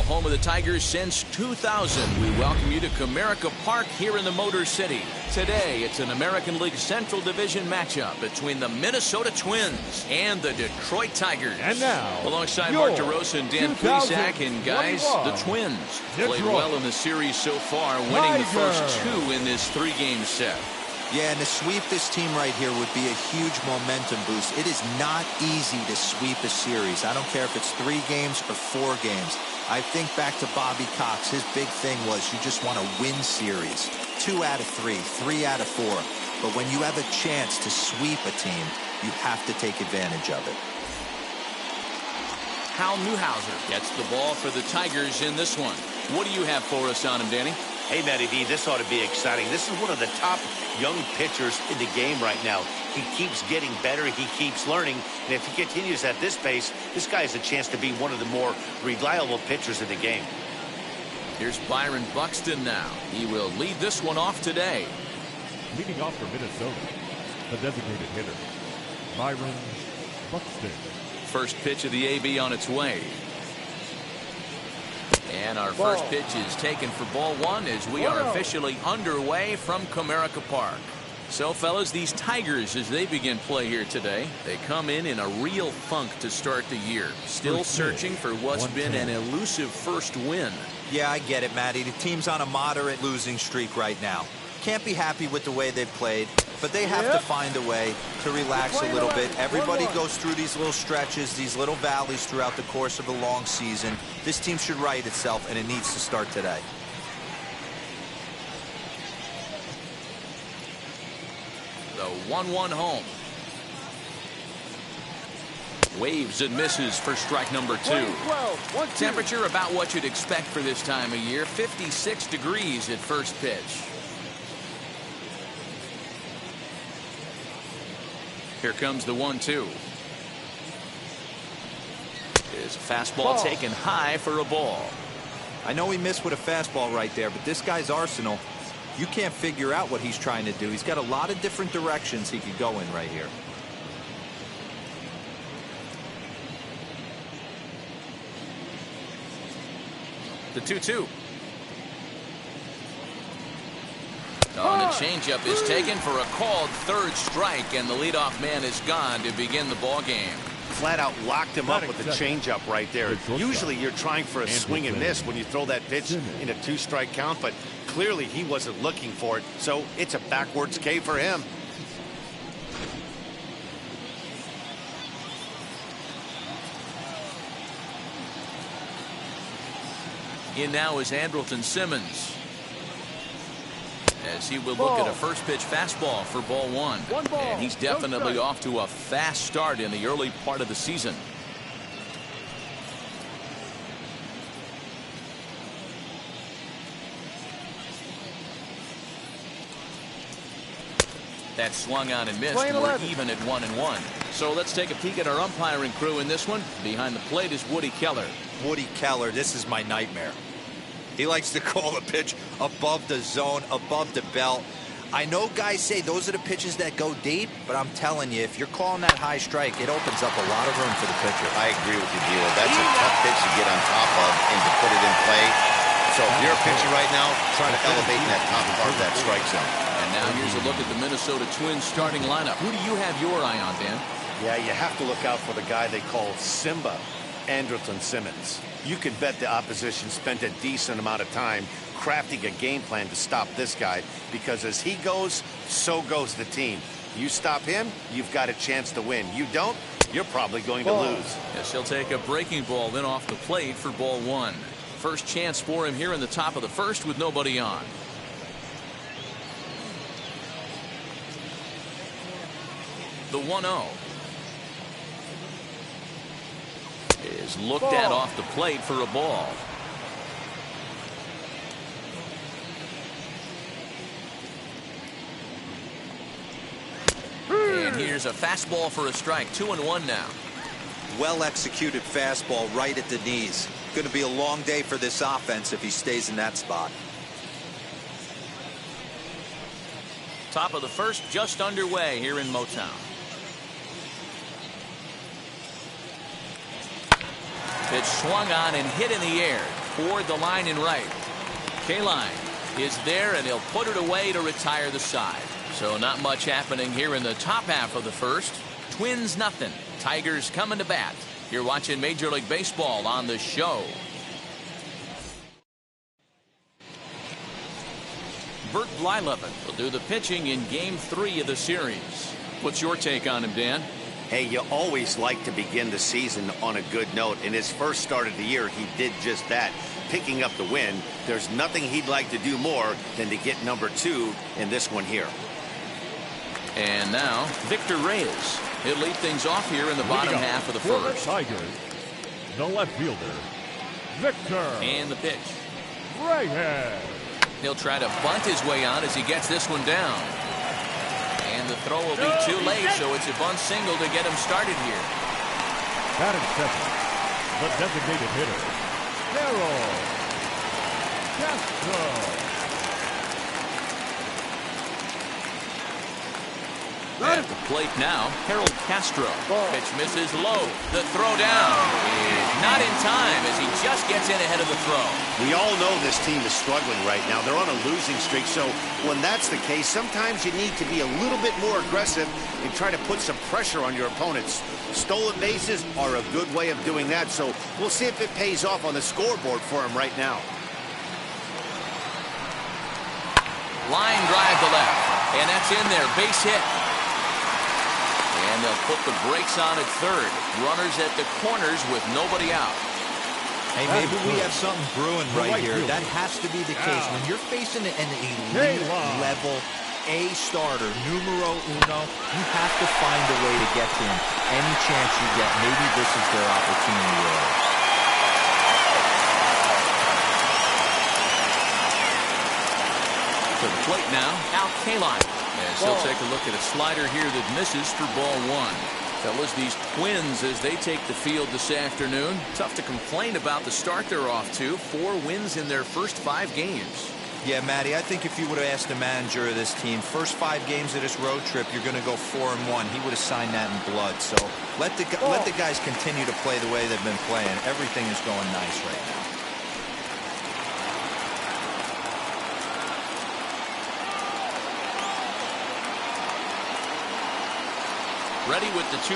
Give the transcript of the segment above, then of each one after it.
the home of the Tigers since 2000. We welcome you to Comerica Park here in the Motor City. Today, it's an American League Central Division matchup between the Minnesota Twins and the Detroit Tigers. And now, alongside Mark DeRosa and Dan Plesac, and guys, the Twins played well in the series so far, winning the first two in this three-game set. Yeah, and to sweep this team right here would be a huge momentum boost. It is not easy to sweep a series. I don't care if it's 3 games or 4 games. I think back to Bobby Cox. His big thing was you just want to win series. 2 out of 3, 3 out of 4. But when you have a chance to sweep a team, you have to take advantage of it. Hal Newhouser gets the ball for the Tigers in this one. What do you have for us on him, Danny? Hey, Matty D, this ought to be exciting. This is one of the top young pitchers in the game right now. He keeps getting better. He keeps learning. And if he continues at this pace, this guy has a chance to be one of the more reliable pitchers in the game. Here's Byron Buxton now. He will lead this one off today. Leading off for Minnesota, the designated hitter, Byron Buxton. First pitch of the AB on its way. And our first pitch is taken for ball 1 as we are officially underway from Comerica Park. So, fellas, these Tigers, as they begin play here today, they come in a real funk to start the year. Still searching for what's been an elusive first win. Yeah, I get it, Matty. The team's on a moderate losing streak right now. Can't be happy with the way they've played, but they have to find a way to relax a little bit. Everybody goes through these little stretches, these little valleys throughout the course of a long season. This team should right itself, and it needs to start today. The 1-1 home. Waves and misses for strike number 2. Temperature about what you'd expect for this time of year. 56 degrees at first pitch. Here comes the 1-2. Is a fastball taken high for a ball. I know he missed with a fastball right there, but this guy's arsenal, you can't figure out what he's trying to do. He's got a lot of different directions he could go in right here. The 2-2. Oh, and the changeup is taken for a called third strike, and the leadoff man is gone to begin the ball game. Flat out locked him up with the changeup right there. Usually you're trying for a swing and miss when you throw that pitch in a 2-strike count, but clearly he wasn't looking for it, so it's a backwards K for him. In now is Andrelton Simmons, as he will look at a first pitch fastball for ball 1. And he's definitely off to a fast start in the early part of the season. That swung on and missed. We're even at 1-1. So let's take a peek at our umpiring crew in this one. Behind the plate is Woody Keller. Woody Keller, this is my nightmare. He likes to call the pitch above the zone, above the belt. I know guys say those are the pitches that go deep, but I'm telling you, if you're calling that high strike, it opens up a lot of room for the pitcher. I agree with you, Dealer. That's a tough pitch to get on top of and to put it in play. So if you're a pitcher right now, try to elevate in that top part of that strike zone. And now here's a look at the Minnesota Twins starting lineup. Who do you have your eye on, Dan? Yeah, you have to look out for the guy they call Simba, Andrelton Simmons. You could bet the opposition spent a decent amount of time crafting a game plan to stop this guy, because as he goes, so goes the team. You stop him, you've got a chance to win. You don't, you're probably going to lose. Yes, he'll take a breaking ball then off the plate for ball 1. First chance for him here in the top of the first with nobody on. The 1-0 is looked at off the plate for a ball. And here's a fastball for a strike. 2-1 now. Well executed fastball right at the knees. Going to be a long day for this offense if he stays in that spot. Top of the first just underway here in Motown. Pitch swung on and hit in the air. toward the line in right. K-line is there, and he'll put it away to retire the side. So not much happening here in the top half of the first. Twins nothing. Tigers coming to bat. You're watching Major League Baseball on the show. Bert Blyleven will do the pitching in Game 3 of the series. What's your take on him, Dan? Hey, you always like to begin the season on a good note. In his first start of the year, he did just that, picking up the win. There's nothing he'd like to do more than to get number 2 in this one here. And now, Victor Reyes. He'll lead things off here in the bottom half of the first. Tigers, the left fielder, Victor. And the pitch. Reyes. He'll try to bunt his way on as he gets this one down. And the throw will be too late, so it's a bunt single to get him started here. Batting second, the designated hitter, Harold Castro. At the plate now, Harold Castro. Pitch misses low. The throw down is not in time as he just gets in ahead of the throw. We all know this team is struggling right now. They're on a losing streak, so when that's the case, sometimes you need to be a little bit more aggressive and try to put some pressure on your opponents. Stolen bases are a good way of doing that, so we'll see if it pays off on the scoreboard for him right now. Line drive to left, and that's in there. Base hit. And they'll put the brakes on at third. Runners at the corners with nobody out. Hey, maybe we have something brewing right here. That has to be the case. When you're facing an elite level A starter, numero uno, you have to find a way to get to him. Any chance you get, maybe this is their opportunity. To the plate now, Al Kaline. As he'll take a look at a slider here that misses for ball 1. Fellas, these Twins, as they take the field this afternoon, tough to complain about the start they're off to. 4 wins in their first 5 games. Yeah, Matty, I think if you would have asked the manager of this team, first 5 games of this road trip, you're going to go 4-1. He would have signed that in blood. So let the guys continue to play the way they've been playing. Everything is going nice right now. Ready with the 2-0.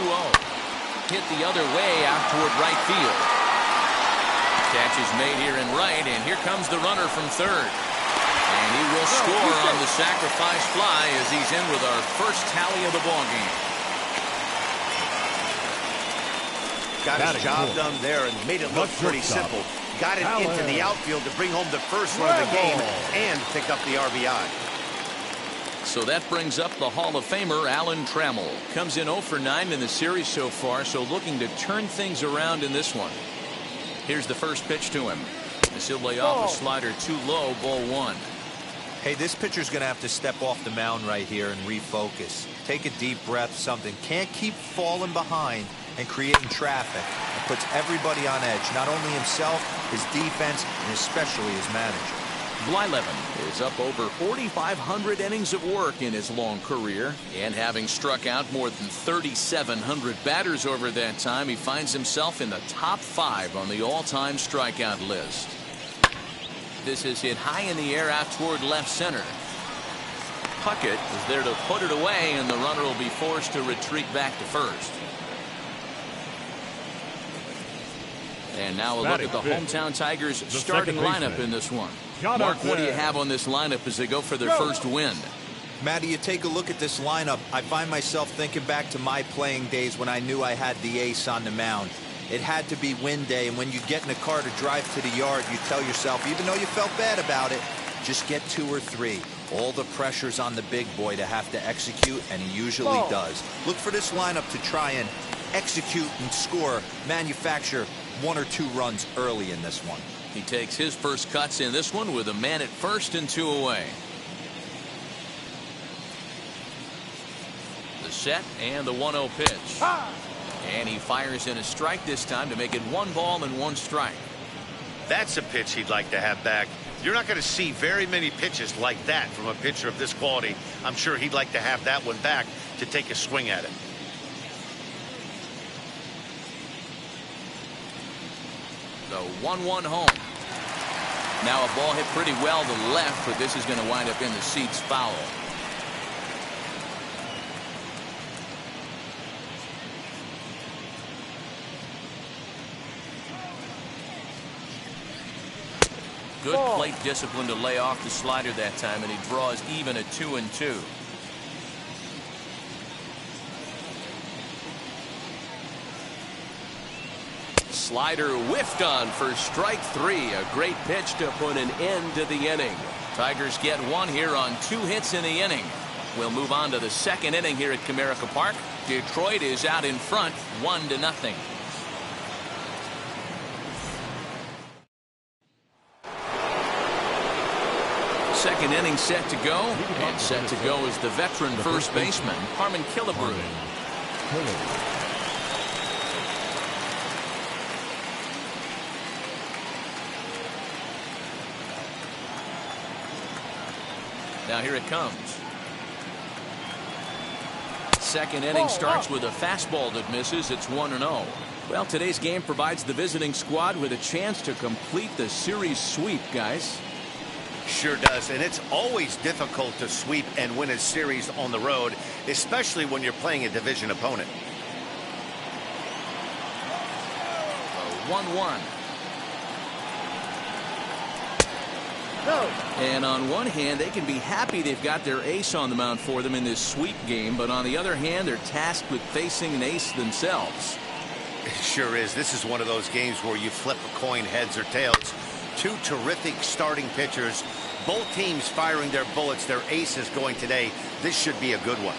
Hit the other way out toward right field. Catch is made here in right, and here comes the runner from third. And he will score on the sacrifice fly as he's in with our first tally of the ballgame. Got his job done there and made it look pretty simple. Got it into the outfield to bring home the first run of the game and pick up the RBI. So that brings up the Hall of Famer Alan Trammell. Comes in 0 for 9 in the series so far, so looking to turn things around in this one. Here's the first pitch to him. As he'll lay off a slider too low, ball 1. Hey, this pitcher's going to have to step off the mound right here and refocus. Take a deep breath, something. Can't keep falling behind and creating traffic. It puts everybody on edge, not only himself, his defense, and especially his manager. Blyleven is up over 4,500 innings of work in his long career, and having struck out more than 3,700 batters over that time, he finds himself in the top 5 on the all-time strikeout list. This is hit high in the air out toward left center. Puckett is there to put it away, and the runner will be forced to retreat back to first. And now a look at the hometown Tigers starting lineup in this one. Mark, what do you have on this lineup as they go for their first win? Matty, you take a look at this lineup. I find myself thinking back to my playing days when I knew I had the ace on the mound. It had to be win day, and when you get in a car to drive to the yard, you tell yourself, even though you felt bad about it, just get 2 or 3. All the pressure's on the big boy to have to execute, and he usually does. Look for this lineup to try and execute and score, manufacture 1 or 2 runs early in this one. He takes his first cuts in this one with a man at first and 2 away. The set and the 1-0 pitch. And he fires in a strike this time to make it 1 ball and 1 strike. That's a pitch he'd like to have back. You're not going to see very many pitches like that from a pitcher of this quality. I'm sure he'd like to have that one back to take a swing at it. The 1-1 home. Now a ball hit pretty well to the left, but this is going to wind up in the seats foul. Good plate discipline to lay off the slider that time, and he draws even at 2-2. Slider whiffed on for strike 3. A great pitch to put an end to the inning. Tigers get one here on 2 hits in the inning. We'll move on to the second inning here at Comerica Park. Detroit is out in front 1-0. Second inning set to go, and set to go is the veteran first baseman, Harmon Killebrew. Now here it comes. Second inning starts with a fastball that misses. It's 1-0. Well, today's game provides the visiting squad with a chance to complete the series sweep, guys. Sure does, and it's always difficult to sweep and win a series on the road, especially when you're playing a division opponent. 1-1. And on one hand, they can be happy they've got their ace on the mound for them in this sweep game, but on the other hand, they're tasked with facing an ace themselves. It sure is. This is one of those games where you flip a coin heads or tails. Two terrific starting pitchers, both teams firing their bullets. Their ace is going today. This should be a good one.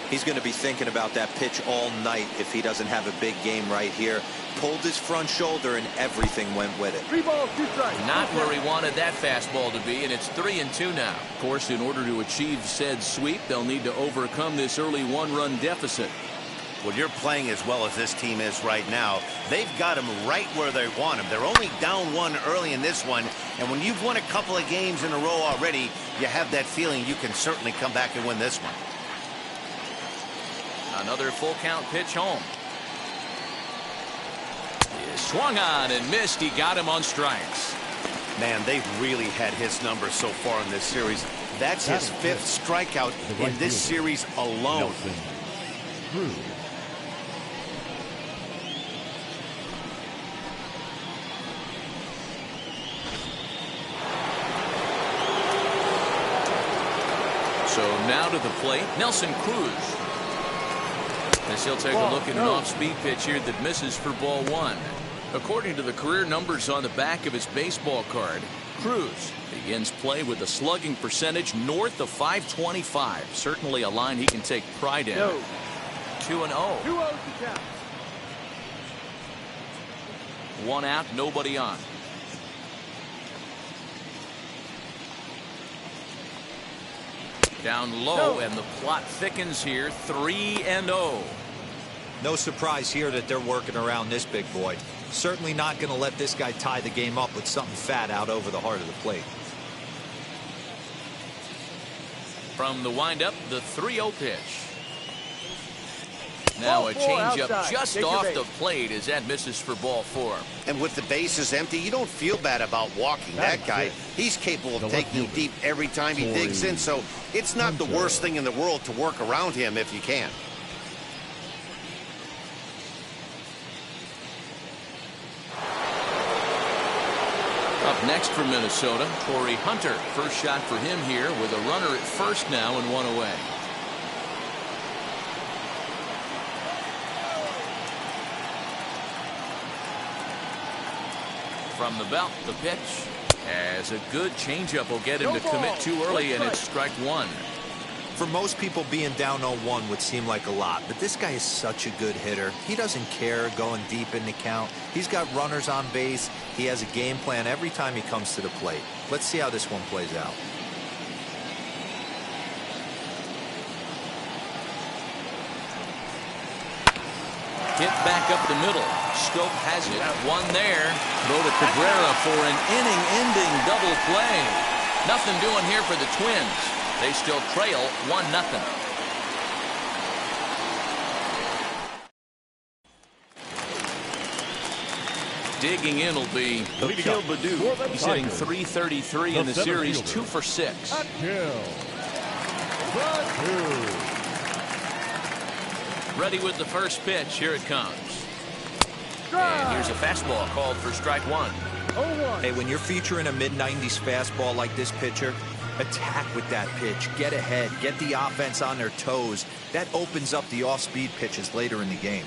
He's going to be thinking about that pitch all night if he doesn't have a big game right here. Pulled his front shoulder and everything went with it. 3 balls, 2 strikes. Not where he wanted that fastball to be, and it's 3-2 now. Of course, in order to achieve said sweep, they'll need to overcome this early 1-run deficit. When you're playing as well as this team is right now, they've got them right where they want them. They're only down 1 early in this one, and when you've won a couple of games in a row already, you have that feeling you can certainly come back and win this one. Another full count pitch home. He swung on and missed. He got him on strikes. Man, they've really had his number so far in this series. That's his 5th strikeout in this series alone. Cruz. So now to the plate, Nelson Cruz. As he'll take a look at an off-speed pitch here that misses for ball 1. According to the career numbers on the back of his baseball card, Cruz begins play with a slugging percentage north of .525. Certainly a line he can take pride in. 2-0. 2-0 to count. 1 out, nobody on. Down low, and the plot thickens here. 3-0. No surprise here that they're working around this big boy. Certainly not going to let this guy tie the game up with something fat out over the heart of the plate. From the windup, the 3-0 pitch. Now a changeup just off the plate as that misses for ball 4. And with the bases empty, you don't feel bad about walking that guy. He's capable of taking you deep every time he digs in, so it's not the worst thing in the world to work around him if you can. Up next for Minnesota, Torrey Hunter. First shot for him here with a runner at first now and 1 away. From the belt, the pitch. As a good changeup will get him to commit too early, and it's strike 1. For most people, being down 0-1 would seem like a lot, but this guy is such a good hitter. He doesn't care going deep in the count. He's got runners on base. He has a game plan every time he comes to the plate. Let's see how this one plays out. Hit back up the middle. Stoke has it. 1 there. Throw to Cabrera for an inning-ending double play. Nothing doing here for the Twins. They still trail 1-0. Digging in will be Akil Baddoo. He's hitting .333 in the series, 2 for 6. Ready with the first pitch. Here it comes. And here's a fastball called for strike 1. Hey, when you're featuring a mid-90s fastball like this pitcher, attack with that pitch. Get ahead. Get the offense on their toes. That opens up the off-speed pitches later in the game.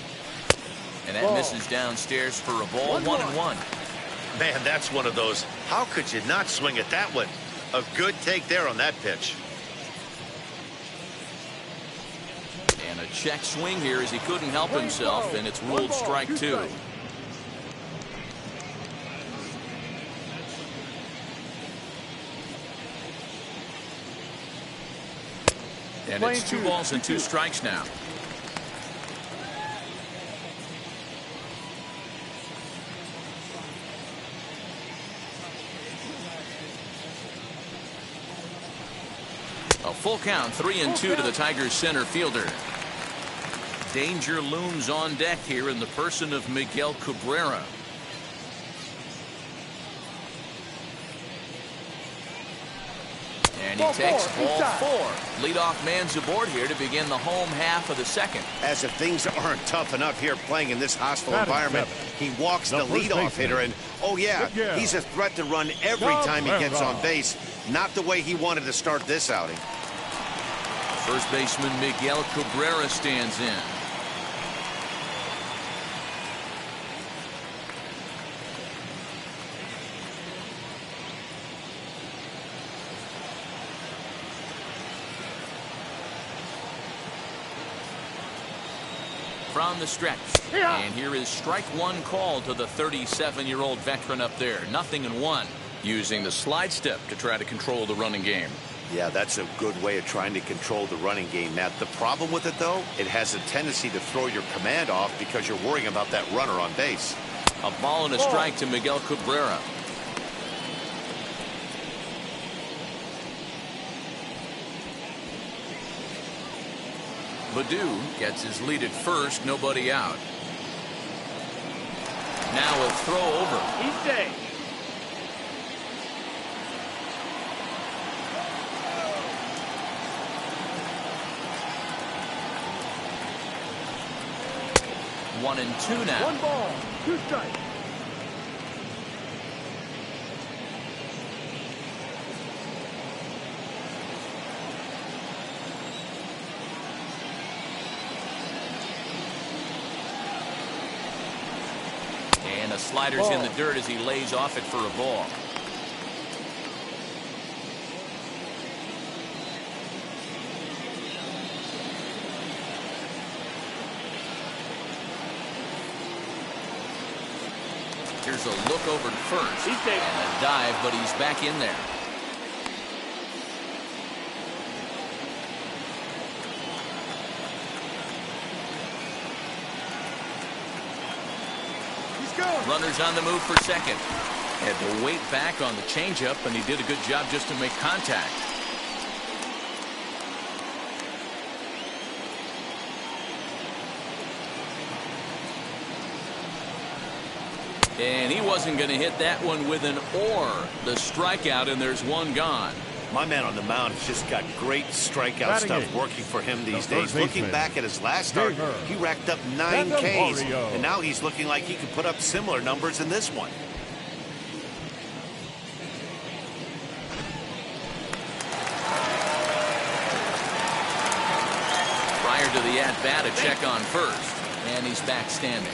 And that misses downstairs for a ball. 1-1. Man, that's one of those. How could you not swing at that one? A good take there on that pitch. And a check swing here as he couldn't help himself, and it's ruled strike 2. And it's 2 balls and 2 strikes now. A full count, 3-2 to the Tigers center fielder. Danger looms on deck here in the person of Miguel Cabrera. And he takes ball 4. Leadoff man's aboard here to begin the home half of the second. As if things aren't tough enough here playing in this hostile environment, he walks the leadoff hitter, and oh yeah, he's a threat to run every time he gets on base. Not the way he wanted to start this outing. First baseman Miguel Cabrera stands in. From the stretch. And here is strike 1 called to the 37-year-old veteran up there. 0-1. Using the slide step to try to control the running game. Yeah, that's a good way of trying to control the running game, Matt. The problem with it, though, it has a tendency to throw your command off because you're worrying about that runner on base. A ball and a strike to Miguel Cabrera. Baddoo gets his lead at first, nobody out. Now a throw over. He's safe. One and 2 now. 1 ball, 2 strikes. And a slider's in the dirt as he lays off it for a ball. Here's a look over to first. And a dive, but he's back in there. Runners on the move for second. Had to wait back on the changeup, and he did a good job just to make contact. And he wasn't going to hit that one with an or. The strikeout, and there's 1 gone. My man on the mound has just got great strikeout stuff working for him these days. Looking back at his last start, he racked up 9 Ks, and now he's looking like he could put up similar numbers in this one. Prior to the at-bat, a check on first, and he's back standing.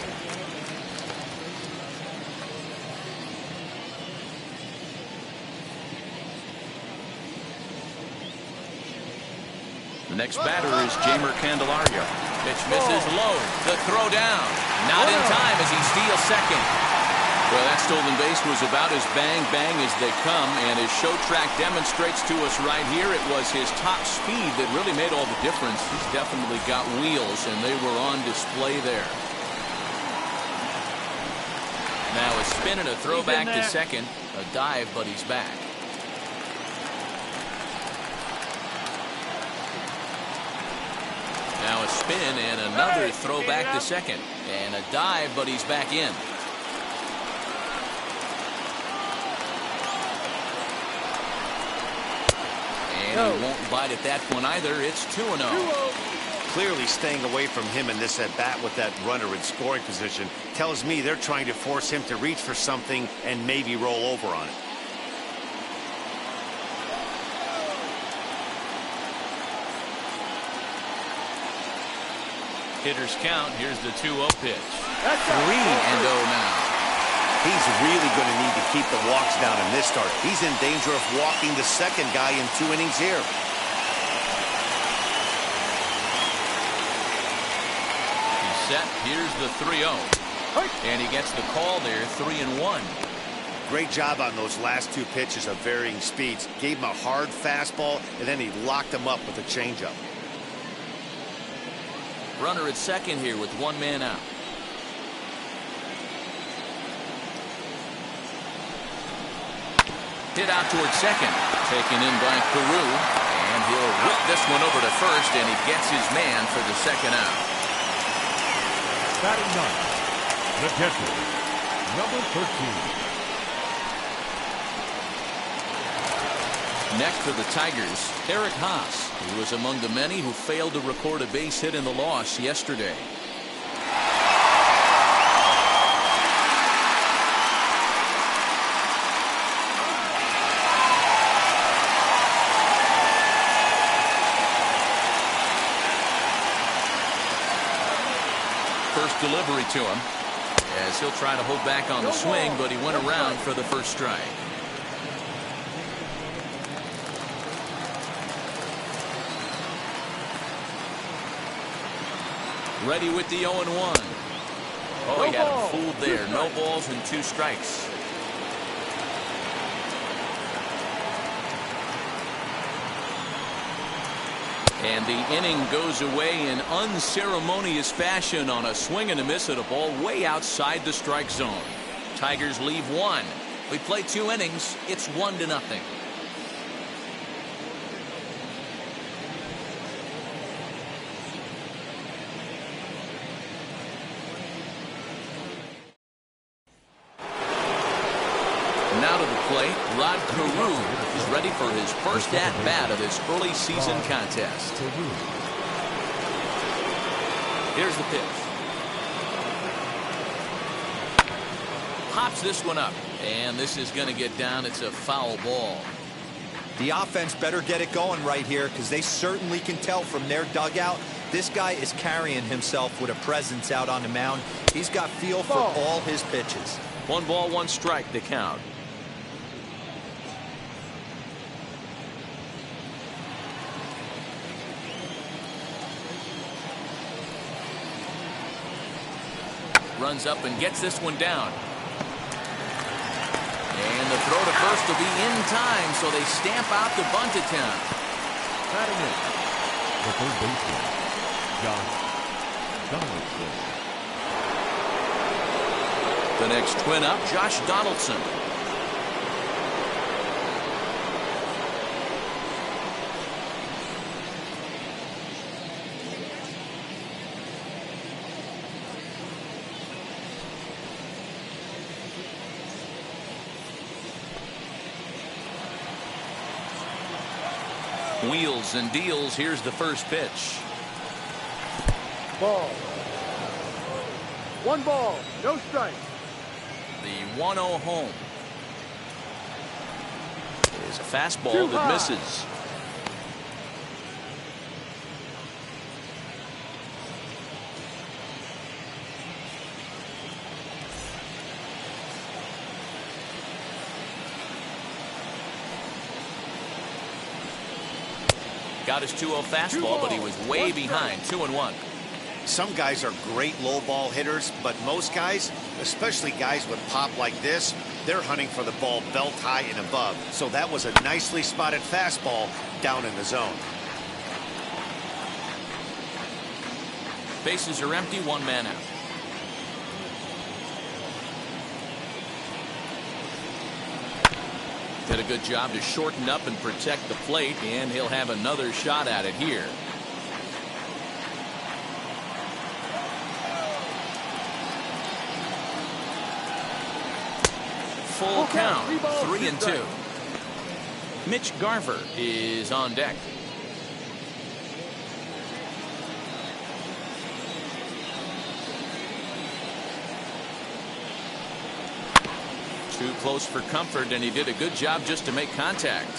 The next batter is Jeimer Candelario. Pitch misses low. The throw down. Not in time as he steals second. Well, that stolen base was about as bang-bang as they come, and his show track demonstrates to us right here it was his top speed that really made all the difference. He's definitely got wheels, and they were on display there. Now a spin and a throw back to second. A dive, but he's back. Now a spin and another throw back to second. And a dive, but he's back in. he won't bite at that one either. It's 2-0. Clearly staying away from him in this at-bat with that runner in scoring position tells me they're trying to force him to reach for something and maybe roll over on it. Hitters count. Here's the 2-0 pitch. 3-0 now. He's really going to need to keep the walks down in this start. He's in danger of walking the second guy in 2 innings here. He's set. Here's the 3-0. And he gets the call there, 3-1. Great job on those last 2 pitches of varying speeds. Gave him a hard fastball, and then he locked him up with a changeup. Runner at second here with 1 man out. Hit out towards second. Taken in by Cruz. And he'll whip this one over to first, and he gets his man for the second out. Batting 9, the catcher, number 13. Next for the Tigers, Haas, who was among the many who failed to record a base hit in the loss yesterday. First delivery to him, as he'll try to hold back on the swing, but he went around for the first strike. Ready with the 0-1. Oh, he had him fooled there. No balls and 2 strikes. And the inning goes away in unceremonious fashion on a swing and a miss at a ball way outside the strike zone. Tigers leave 1. We play 2 innings. It's 1-0. Now to the plate, Cruz is ready for his first at-bat of this early season contest. Here's the pitch. Pops this one up, and this is going to get down. It's a foul ball. The offense better get it going right here, because they certainly can tell from their dugout this guy is carrying himself with a presence out on the mound. He's got feel for all his pitches. 1 ball, 1 strike to count. Runs up and gets this one down. And the throw to first will be in time, so they stamp out the bunt attempt. Batting in, the third baseman, Donaldson. The next twin up, Josh Donaldson. Wheels and deals. Here's the first pitch. Ball. 1 ball, no strike. The 1-0 home. Is a fastball that misses. Got his 2-0 fastball, but he was way behind. 2-1. Some guys are great low ball hitters, but most guys, especially guys with pop like this, they're hunting for the ball belt high and above. So that was a nicely spotted fastball down in the zone. Bases are empty, 1 man out. Did a good job to shorten up and protect the plate, and he'll have another shot at it here. Full count, 3-2. Mitch Garver is on deck. Too close for comfort, and he did a good job just to make contact.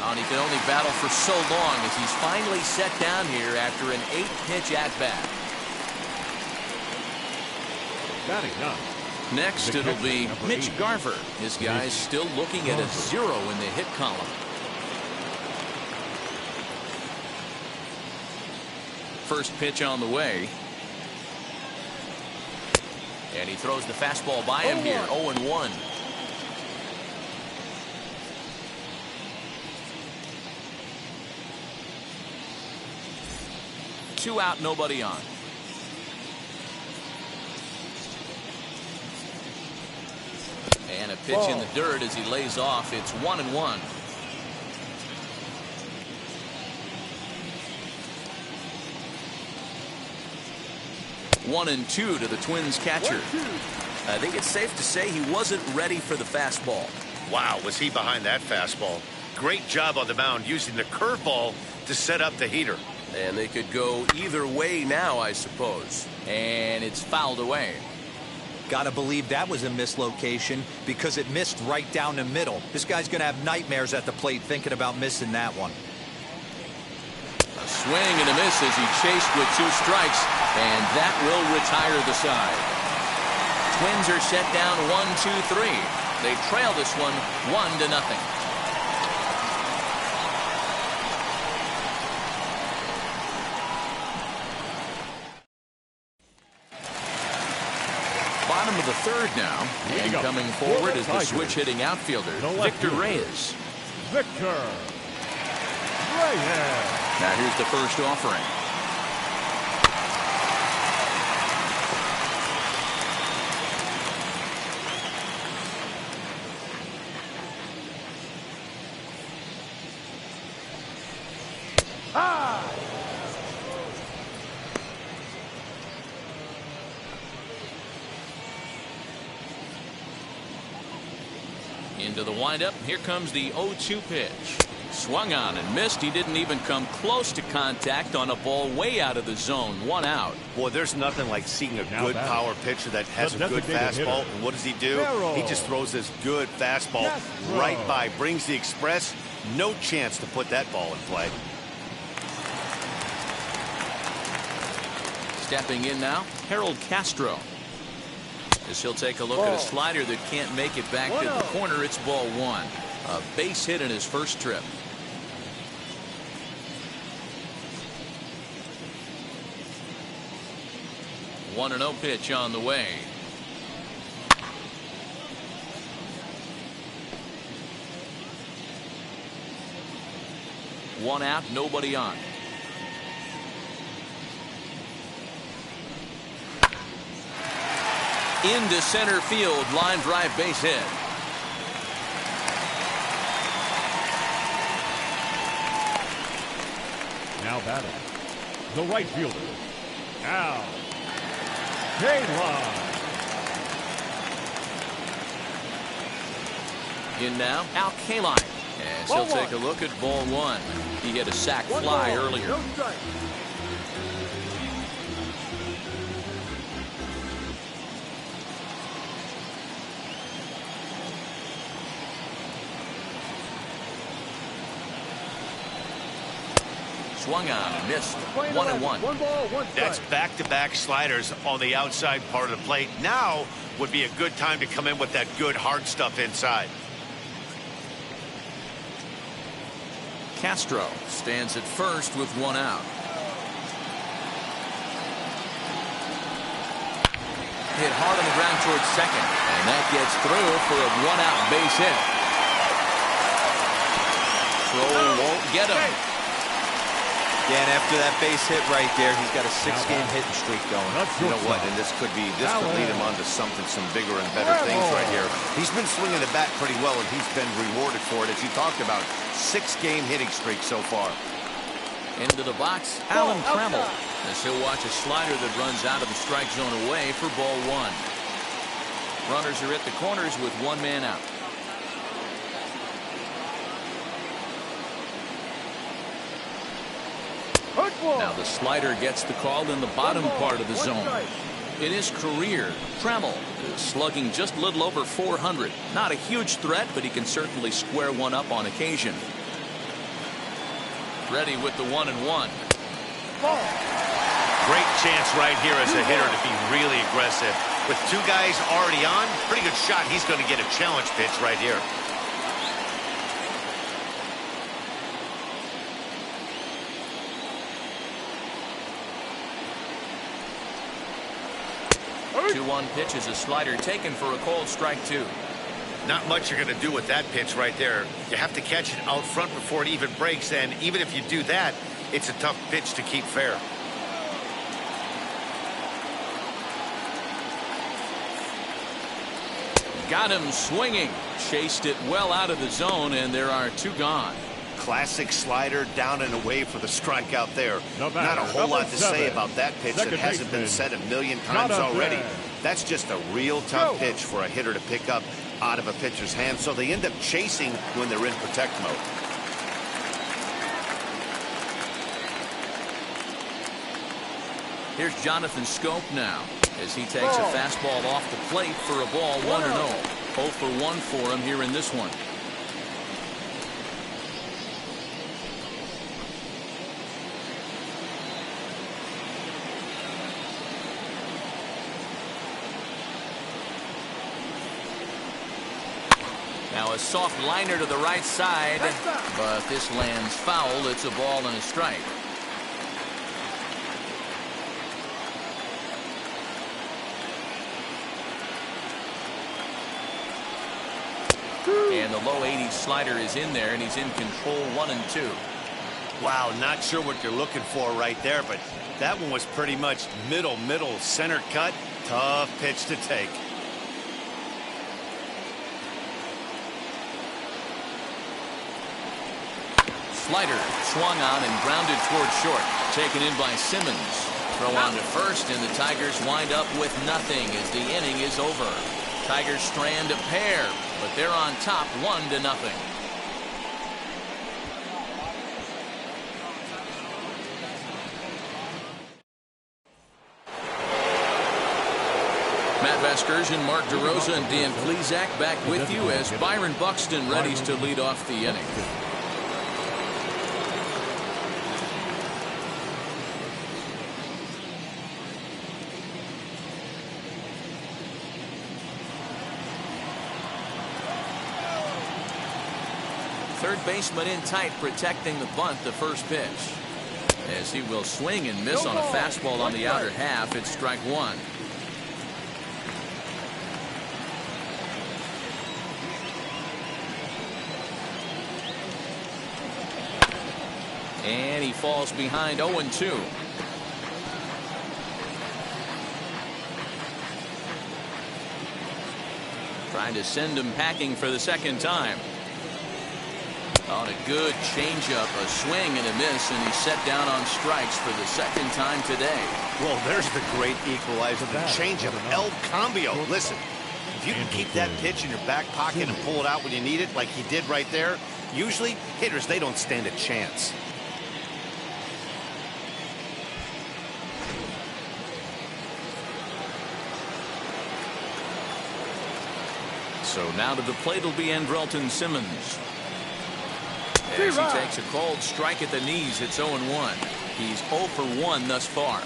And he can only battle for so long as he's finally set down here after an 8-pitch at-bat. Batting ninth. Next, it'll be Mitch Garver. His guy's still looking at a 0 in the hit column. First pitch on the way. And he throws the fastball by him here. 0-1. Two out, nobody on. And a pitch in the dirt as he lays off. It's 1-1. One and two to the Twins catcher. I think it's safe to say he wasn't ready for the fastball. Wow, was he behind that fastball. Great job on the mound using the curveball to set up the heater. And they could go either way now, I suppose. And it's fouled away. Gotta believe that was a mislocation because it missed right down the middle. This guy's gonna have nightmares at the plate thinking about missing that one. A swing and a miss as he chased with 2 strikes, and that will retire the side. Twins are set down 1-2-3. They trail this one 1-0. Bottom of the third now, and coming forward is the switch-hitting outfielder, Victor Reyes. Victor Reyes. Now here's the first offering. Into the windup. Here comes the 0-2 pitch. Swung on and missed. He didn't even come close to contact on a ball way out of the zone. 1 out. Boy, there's nothing like seeing a good power pitcher that has a good fastball. And what does he do? He just throws this good fastball right by. Brings the express. No chance to put that ball in play. Stepping in now, Harold Castro. As he'll take a look at a slider that can't make it back to the corner. It's ball 1. A base hit in his first trip. One and 0 pitch on the way. One out, nobody on. Into center field, line drive, base hit. Now batting, the right fielder, Al Kaline. In now, Al Kaline. As he'll take a look at ball 1. He hit a sac fly earlier. No strike. Swung on and missed. 1-1. 1 ball, 1 strike. That's back-to-back sliders on the outside part of the plate. Now would be a good time to come in with that good hard stuff inside. Castro stands at first with 1 out. Hit hard on the ground towards second, and that gets through for a 1-out base hit. Throw won't get him. Yeah, and after that base hit right there, he's got a 6-game hitting streak going. You know what? And this could lead him on to something, some bigger and better things right here. He's been swinging the bat pretty well, and he's been rewarded for it. As you talked about, 6-game hitting streak so far. Into the box, Alan Trammell. As he'll watch a slider that runs out of the strike zone away for ball one. Runners are at the corners with one man out. Now the slider gets the call in the bottom part of the zone. In his career, Trammell is slugging just a little over 400. Not a huge threat, but he can certainly square one up on occasion. Ready with the 1-1. Great chance right here as a hitter to be really aggressive. With two guys already on, pretty good shot. He's going to get a challenge pitch right here. The 2-1 pitch is a slider taken for a called strike two. Not much you're going to do with that pitch right there. You have to catch it out front before it even breaks, and even if you do that, it's a tough pitch to keep fair. Got him swinging. Chased it well out of the zone, and there are two gone. Classic slider down and away for the strikeout there. Not a whole lot to say about that pitch that Second hasn't been baseman. said a million times already. Trammell. That's That's just a real tough pitch for a hitter to pick up out of a pitcher's hand, so they end up chasing when they're in protect mode. Here's Jonathan Scope now as he takes a fastball off the plate for a ball 1-0. 0 for 1 for him here in this one. Now a soft liner to the right side, but this lands foul. It's a ball and a strike. And the low 80s slider is in there, and he's in control 1-2. Wow, not sure what you're looking for right there, but that one was pretty much middle center cut. Tough pitch to take. Slider swung on and grounded toward short. Taken in by Simmons. Throw on to first, and the Tigers wind up with nothing as the inning is over. Tigers strand a pair, but they're on top 1-0. Matt Vasgersian, Mark DeRosa, and Dan Plesac back with you as Byron Buxton readies to lead off the inning. Third baseman in tight, protecting the bunt, the first pitch. As he will swing and miss on a fastball on the outer half, it's strike one. And he falls behind 0-2. Trying to send him packing for the second time. On a good changeup, a swing and a miss, and he's set down on strikes for the second time today. Well, there's the great equalizer, the changeup, El Cambio. Listen, if you can keep that pitch in your back pocket and pull it out when you need it, like he did right there, usually hitters, they don't stand a chance. So now to the plate will be Andrelton Simmons. As he takes a called strike at the knees, it's 0-1. He's 0 for 1 thus far.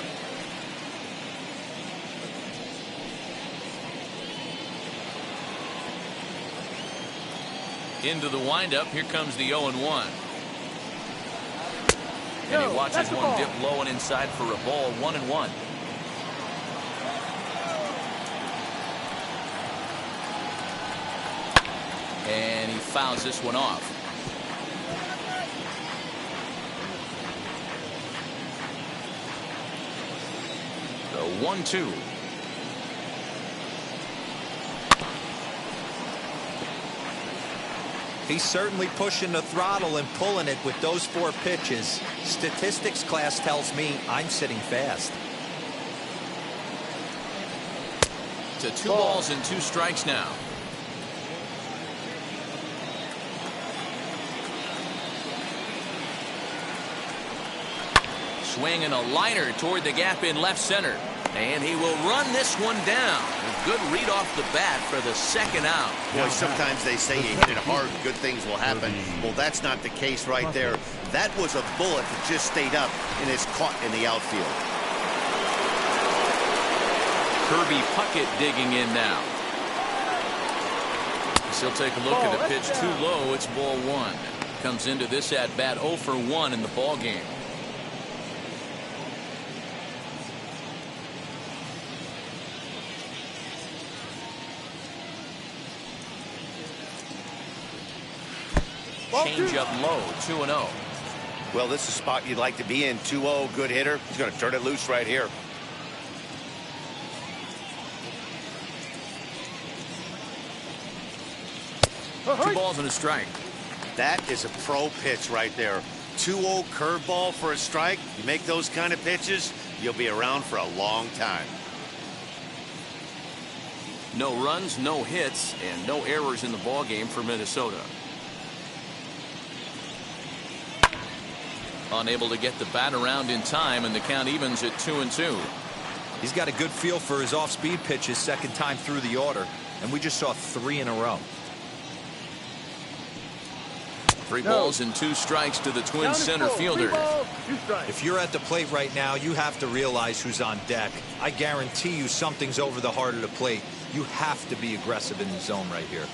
Into the windup, here comes the 0-1. And he watches one dip low and inside for a ball, 1-1. And he fouls this one off. The 1-2. He's certainly pushing the throttle and pulling it with those 4 pitches. Statistics class tells me I'm sitting fast. To 2 balls and 2 strikes now. Swinging a liner toward the gap in left center. And he will run this one down. A good read off the bat for the 2nd out. Boy, sometimes they say you hit it hard, good things will happen. Well, that's not the case right there. That was a bullet that just stayed up and is caught in the outfield. Kirby Puckett digging in now. He'll take a look at the pitch too low. It's ball 1. Comes into this at bat 0 for 1 in the ball game. Change up low, 2-0. Well, this is a spot you'd like to be in. 2-0, good hitter. He's going to turn it loose right here. Two balls and a strike. That is a pro pitch right there. 2-0 curveball for a strike. You make those kind of pitches, you'll be around for a long time. No runs, no hits, and no errors in the ball game for Minnesota. Unable to get the bat around in time, and the count evens at 2-2. He's got a good feel for his off-speed pitches 2nd time through the order, and we just saw 3 in a row. 3 balls and 2 strikes to the Twins center fielder. If you're at the plate right now, you have to realize who's on deck. I guarantee you something's over the heart of the plate. You have to be aggressive in the zone right here.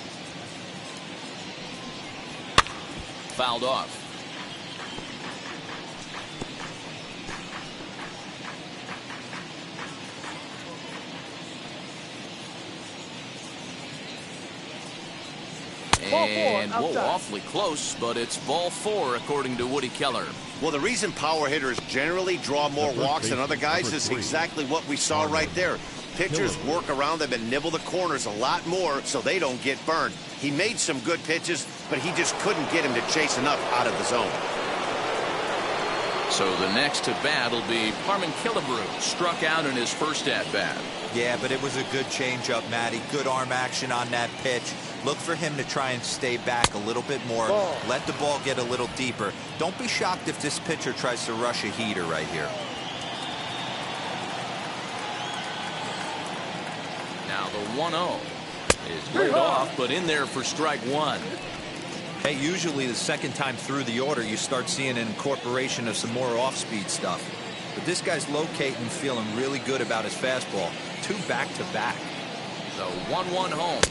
Fouled off. And whoa, awfully close, but it's ball 4 according to Woody Keller. Well, the reason power hitters generally draw more walks than other guys is exactly what we saw right there. Pitchers work around them and nibble the corners a lot more so they don't get burned. He made some good pitches, but he just couldn't get him to chase enough out of the zone. So the next to bat will be Harmon Killebrew, struck out in his first at bat. Yeah, but it was a good changeup, Matty. Good arm action on that pitch. Look for him to try and stay back a little bit more. Let the ball get a little deeper. Don't be shocked if this pitcher tries to rush a heater right here. Now the 1-0 is lit off, but in there for strike 1. Hey, usually the 2nd time through the order, you start seeing an incorporation of some more off-speed stuff. But this guy's locating, feeling really good about his fastball. 2 back-to-back. The 1-1 home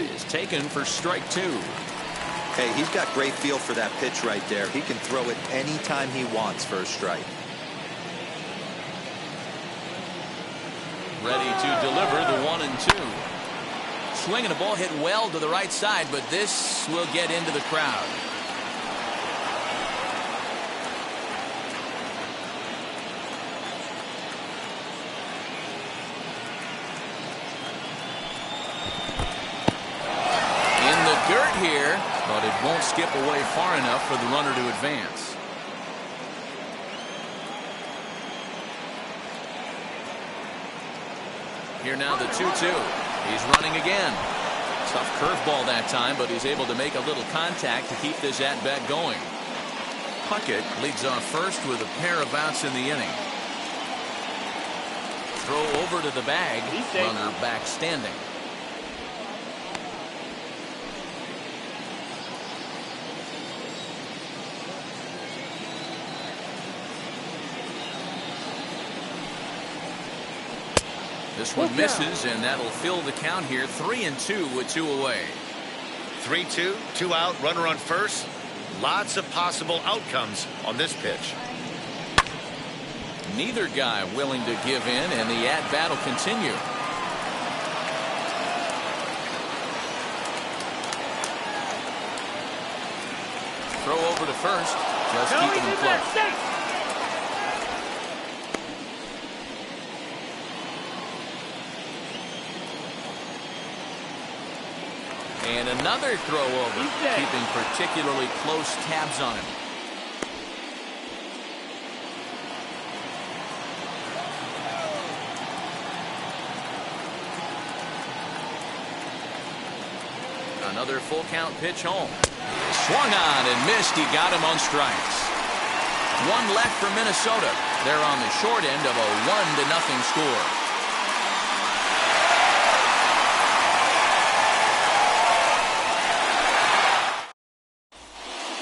is taken for strike 2. Hey, he's got great feel for that pitch right there. He can throw it anytime he wants for a strike. Ready to deliver the 1-2. Swinging a ball hit well to the right side, but this will get into the crowd. In the dirt here, but it won't skip away far enough for the runner to advance. Here now the 2-2. He's running again. Tough curveball that time, but he's able to make a little contact to keep this at-bat going. Puckett leads off first with a pair of outs in the inning. Throw over to the bag. Runner back standing. This one misses, and that'll fill the count here. 3-2 with 2 away. 3-2, 2 out, runner on first. Lots of possible outcomes on this pitch. Neither guy willing to give in, and the at-bat will continue. Throw over to first, just keeping him close. And another throw over, keeping particularly close tabs on him. Another full count pitch home. Swung on and missed. He got him on strikes. One left for Minnesota. They're on the short end of a 1-0 score.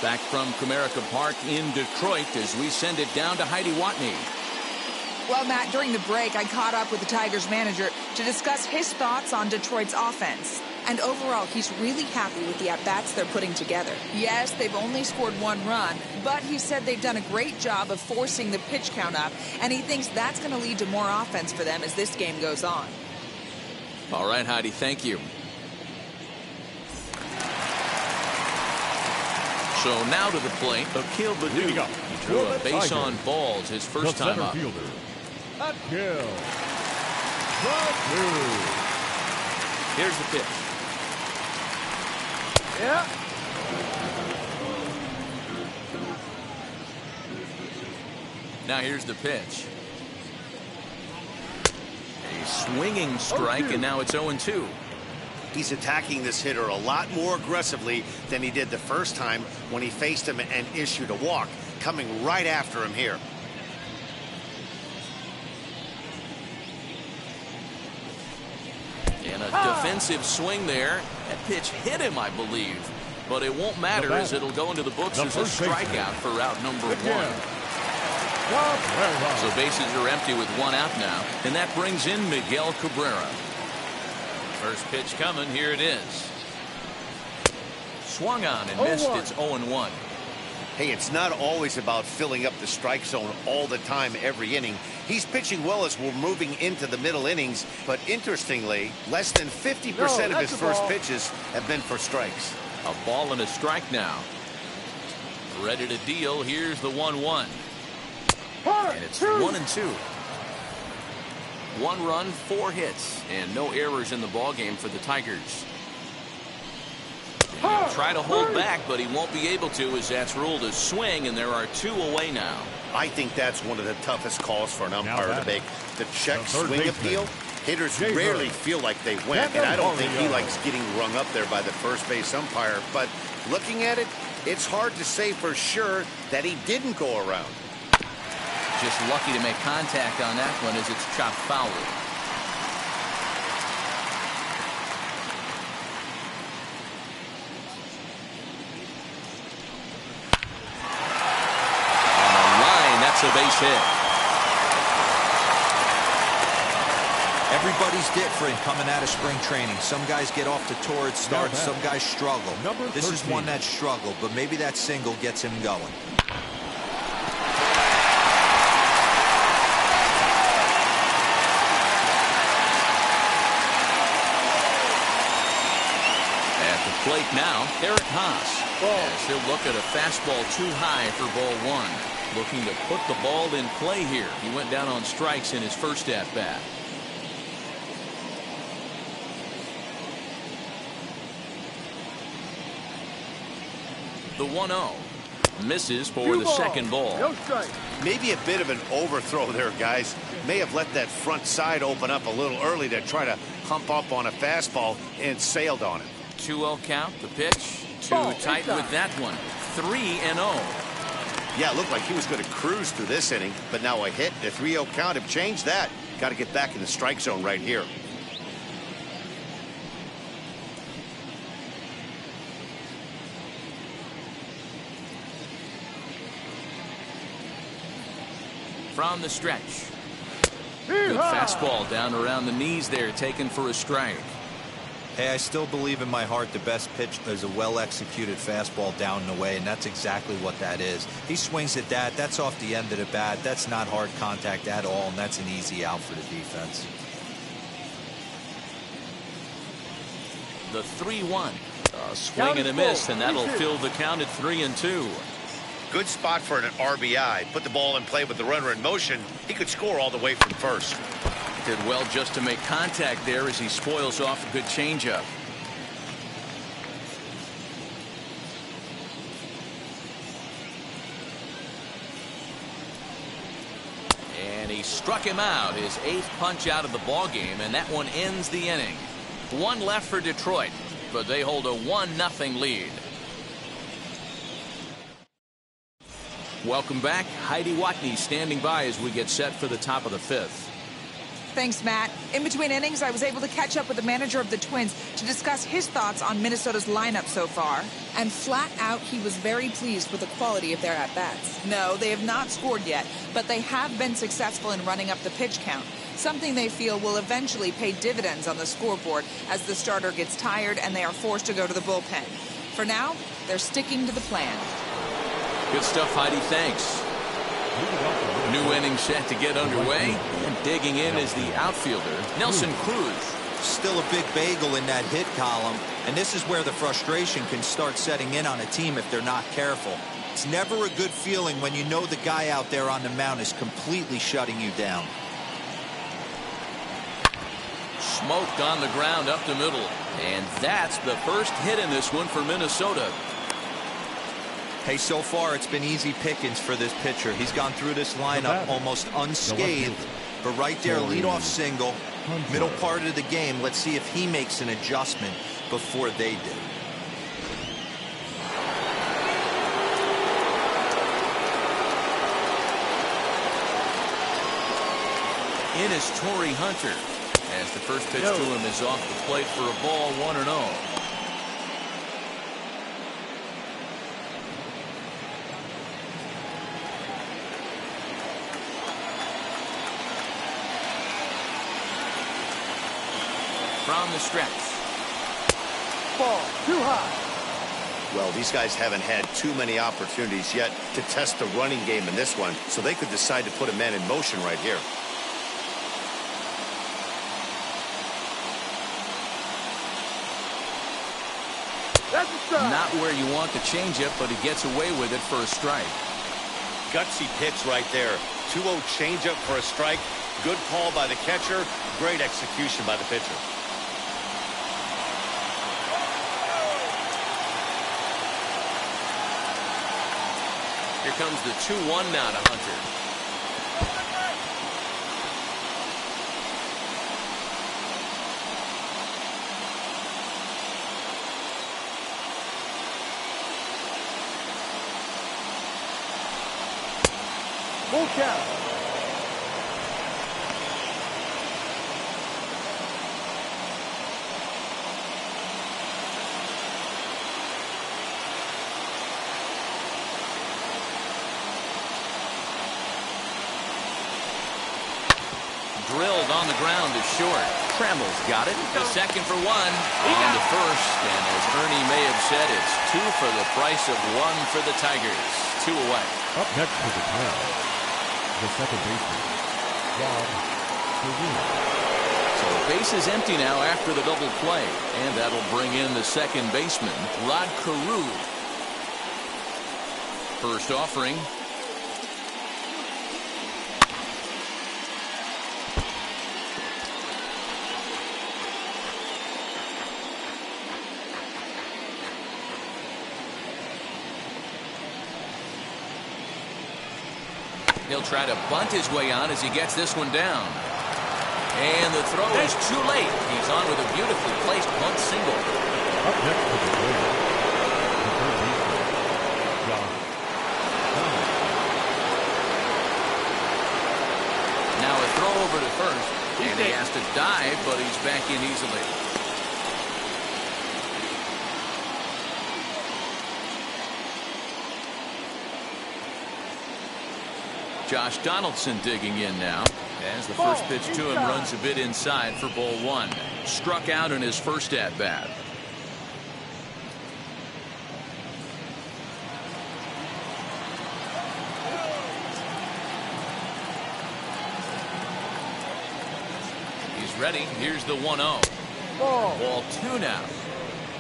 Back from Comerica Park in Detroit as we send it down to Heidi Watney. Well, Matt, during the break, I caught up with the Tigers manager to discuss his thoughts on Detroit's offense. And overall, he's really happy with the at-bats they're putting together. Yes, they've only scored 1 run, but he said they've done a great job of forcing the pitch count up, and he thinks that's going to lead to more offense for them as this game goes on. All right, Heidi, thank you. So now to the plate, Akil Baddoo. He drew a base on balls his first time up. Fielder, Akil Baddoo. Here's the pitch. Yeah. Now here's the pitch. A swinging strike, and now it's 0-2. He's attacking this hitter a lot more aggressively than he did the first time when he faced him and issued a walk, coming right after him here. And a defensive swing there. That pitch hit him, I believe. But it won't matter as it'll go into the books as a strikeout for route number 1. So bases are empty with 1 out now. And that brings in Miguel Cabrera. First pitch coming. Here it is. Swung on and missed. It's 0-1. Hey, it's not always about filling up the strike zone all the time every inning. He's pitching well as we're moving into the middle innings, but interestingly, less than 50% of his first pitches have been for strikes. A ball and a strike now. Ready to deal. Here's the 1-1. And it's 1-2. 1 run, 4 hits, and no errors in the ballgame for the Tigers. He'll try to hold back, but he won't be able to as that's ruled a swing, and there are 2 away now. I think that's one of the toughest calls for an umpire to make. The check swing appeal. Hitters rarely feel like they went, and I don't think he likes getting rung up there by the first base umpire. But looking at it, it's hard to say for sure that he didn't go around. Just lucky to make contact on that one as it's chopped foul. A base hit. Everybody's different coming out of spring training. Some guys get off to torrid starts, some guys struggle. This is one that struggled, but maybe that single gets him going. At the plate now, Eric Haas. As he'll look at a fastball too high for ball 1. Looking to put the ball in play here. He went down on strikes in his first at-bat. The 1-0. Misses for the second ball. No strike. Maybe a bit of an overthrow there, guys. May have let that front side open up a little early to try to hump up on a fastball and sailed on it. 2-0 count. The pitch. Too tight with that one. 3-0. Yeah, it looked like he was going to cruise through this inning, but now a hit, a 3-0 count have changed that. Got to get back in the strike zone right here. From the stretch. Good fastball down around the knees there, taken for a strike. Hey, I still believe in my heart the best pitch is a well-executed fastball down and away, and that's exactly what that is. He swings at that. That's off the end of the bat. That's not hard contact at all, and that's an easy out for the defense. The 3-1. A swing and a miss, and that'll fill the count at 3-2. Good spot for an RBI. Put the ball in play with the runner in motion. He could score all the way from first. Did well just to make contact there as he spoils off a good changeup. And he struck him out, his 8th punch out of the ball game, and that one ends the inning. One left for Detroit, but they hold a 1-0 lead. Welcome back. Heidi Watney standing by as we get set for the top of the 5th. Thanks, Matt. In between innings, I was able to catch up with the manager of the Twins to discuss his thoughts on Minnesota's lineup so far. And flat out, he was very pleased with the quality of their at-bats. No, they have not scored yet, but they have been successful in running up the pitch count, something they feel will eventually pay dividends on the scoreboard as the starter gets tired and they are forced to go to the bullpen. For now, they're sticking to the plan. Good stuff, Heidi. Thanks. New inning set to get underway, and digging in is the outfielder, Nelson Cruz. Still a big bagel in that hit column, and this is where the frustration can start setting in on a team if they're not careful. It's never a good feeling when you know the guy out there on the mound is completely shutting you down. Smoked on the ground up the middle, and that's the first hit in this one for Minnesota. Hey, so far it's been easy pickings for this pitcher. He's gone through this lineup almost unscathed. But right there, leadoff single, middle part of the game. Let's see if he makes an adjustment before they do. In is Torrey Hunter, as the first pitch to him is off the plate for a ball, 1-0. From the stretch. Ball too high. Well, these guys haven't had too many opportunities yet to test the running game in this one, so they could decide to put a man in motion right here. That's a strike. Not where you want the changeup, but he gets away with it for a strike. Gutsy pitch right there. 2-0 changeup for a strike. Good call by the catcher. Great execution by the pitcher. Here comes the 2-1 now to Hunter. Full count. Drilled on the ground is short. Trammell's got it. The second for one. On to first. And as Ernie may have said, it's 2 for the price of 1 for the Tigers. 2 away. Up next for the Twins, the second baseman, Cruz. So the base is empty now after the double play. And that'll bring in the second baseman, Rod Carew. First offering. He'll try to bunt his way on as he gets this one down. And the throw is too late. He's on with a beautifully placed bunt single. Up next for the Twins, the third baseman, Now a throw over to first. And he has to dive, but he's back in easily. Josh Donaldson digging in now as the first pitch to him runs a bit inside for ball 1. Struck out in his first at bat. He's ready. Here's the 1-0. Ball 2 now.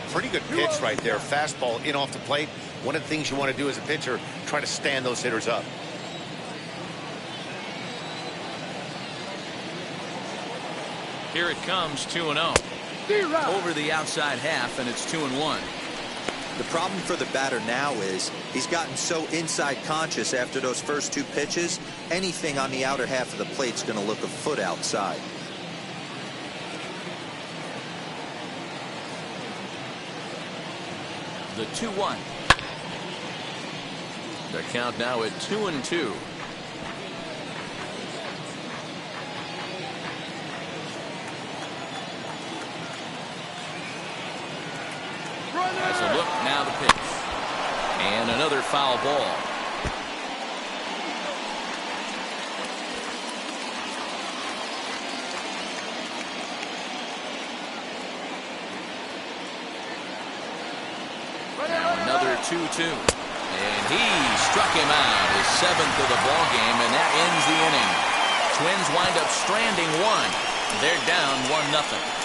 Pretty good pitch right there. Fastball in off the plate. One of the things you want to do as a pitcher, try to stand those hitters up. Here it comes, 2-0. Over the outside half, and it's 2-1. The problem for the batter now is he's gotten so inside conscious after those first 2 pitches, anything on the outer half of the plate's going to look a foot outside. The 2-1. The count now at 2-2. As a look, now the pitch. And another foul ball. Now another 2-2. And he struck him out, his 7th of the ball game, and that ends the inning. Twins wind up stranding 1. They're down 1-0.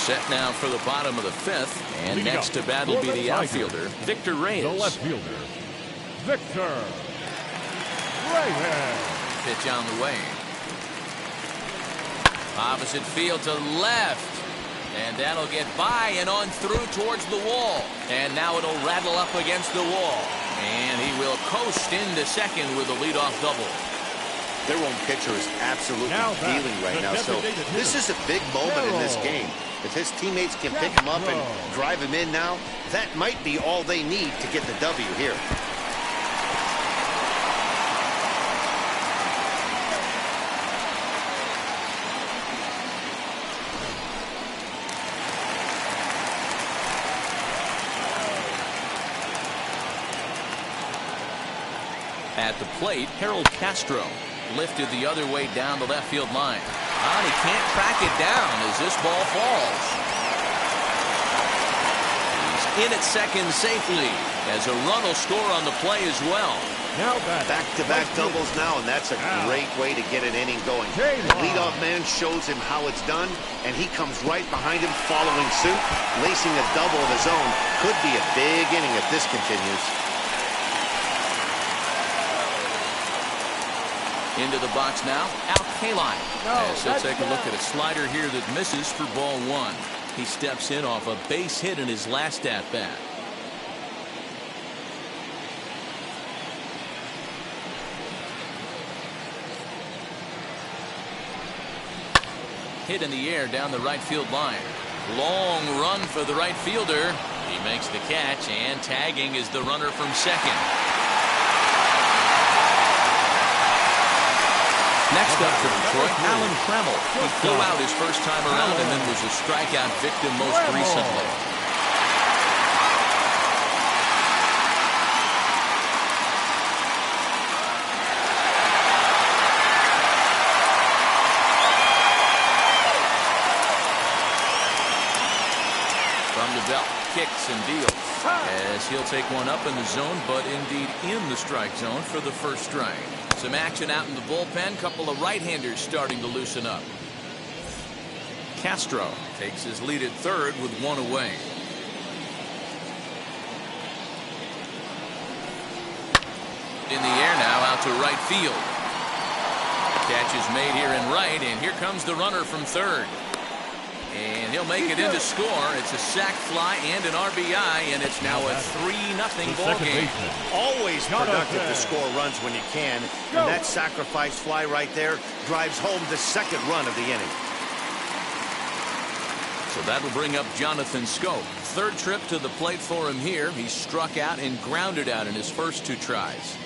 Set now for the bottom of the 5th, and next to bat will be the outfielder, Victor Reyes. The left fielder, Victor Reyes. Pitch on the way. Opposite field to left, and that'll get by and on through towards the wall. And now it'll rattle up against the wall, and he will coast into second with a leadoff double. Their own pitcher is absolutely dealing right now, so this is a big moment in this game. If his teammates can pick him up and drive him in now, that might be all they need to get the W here. At the plate, Harold Castro lifted the other way down the left field line. And he can't track it down as this ball falls. He's in at second safely as a run will score on the play as well. Now back-to-back doubles now, and that's a great way to get an inning going. The leadoff man shows him how it's done, and he comes right behind him following suit, lacing a double of his own. Could be a big inning if this continues. Into the box now, Al Kaline. As he'll take a look at a slider here that misses for ball 1. He steps in off a base hit in his last at-bat. Hit in the air down the right field line. Long run for the right fielder. He makes the catch, and tagging is the runner from second. Next up for Detroit, Alan Trammell. He flew out his first time around and then was a strikeout victim most recently. From the belt, kicks and deals as he'll take one up in the zone, but indeed in the strike zone for the first strike. Some action out in the bullpen. Couple of right-handers starting to loosen up. Castro takes his lead at third with one away. In the air now out to right field. Catch is made here in right, and here comes the runner from third. And he'll make it into score. It's a sac fly and an RBI, and it's now a 3-0 ball game. Always productive to score runs when you can, and that sacrifice fly right there drives home the second run of the inning. So that'll bring up Jonathan Schoop. Third trip to the plate for him here. He struck out and grounded out in his first 2 tries.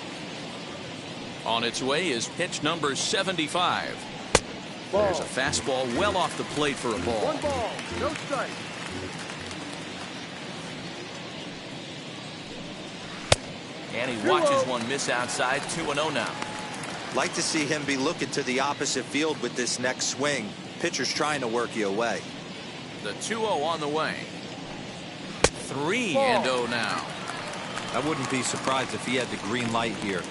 On its way is pitch number 75. There's a fastball well off the plate for a ball. 1 ball, no strike. And he watches one miss outside. 2-0 now. Like to see him be looking to the opposite field with this next swing. Pitcher's trying to work you away. The 2-0 on the way. 3-0 now. I wouldn't be surprised if he had the green light here.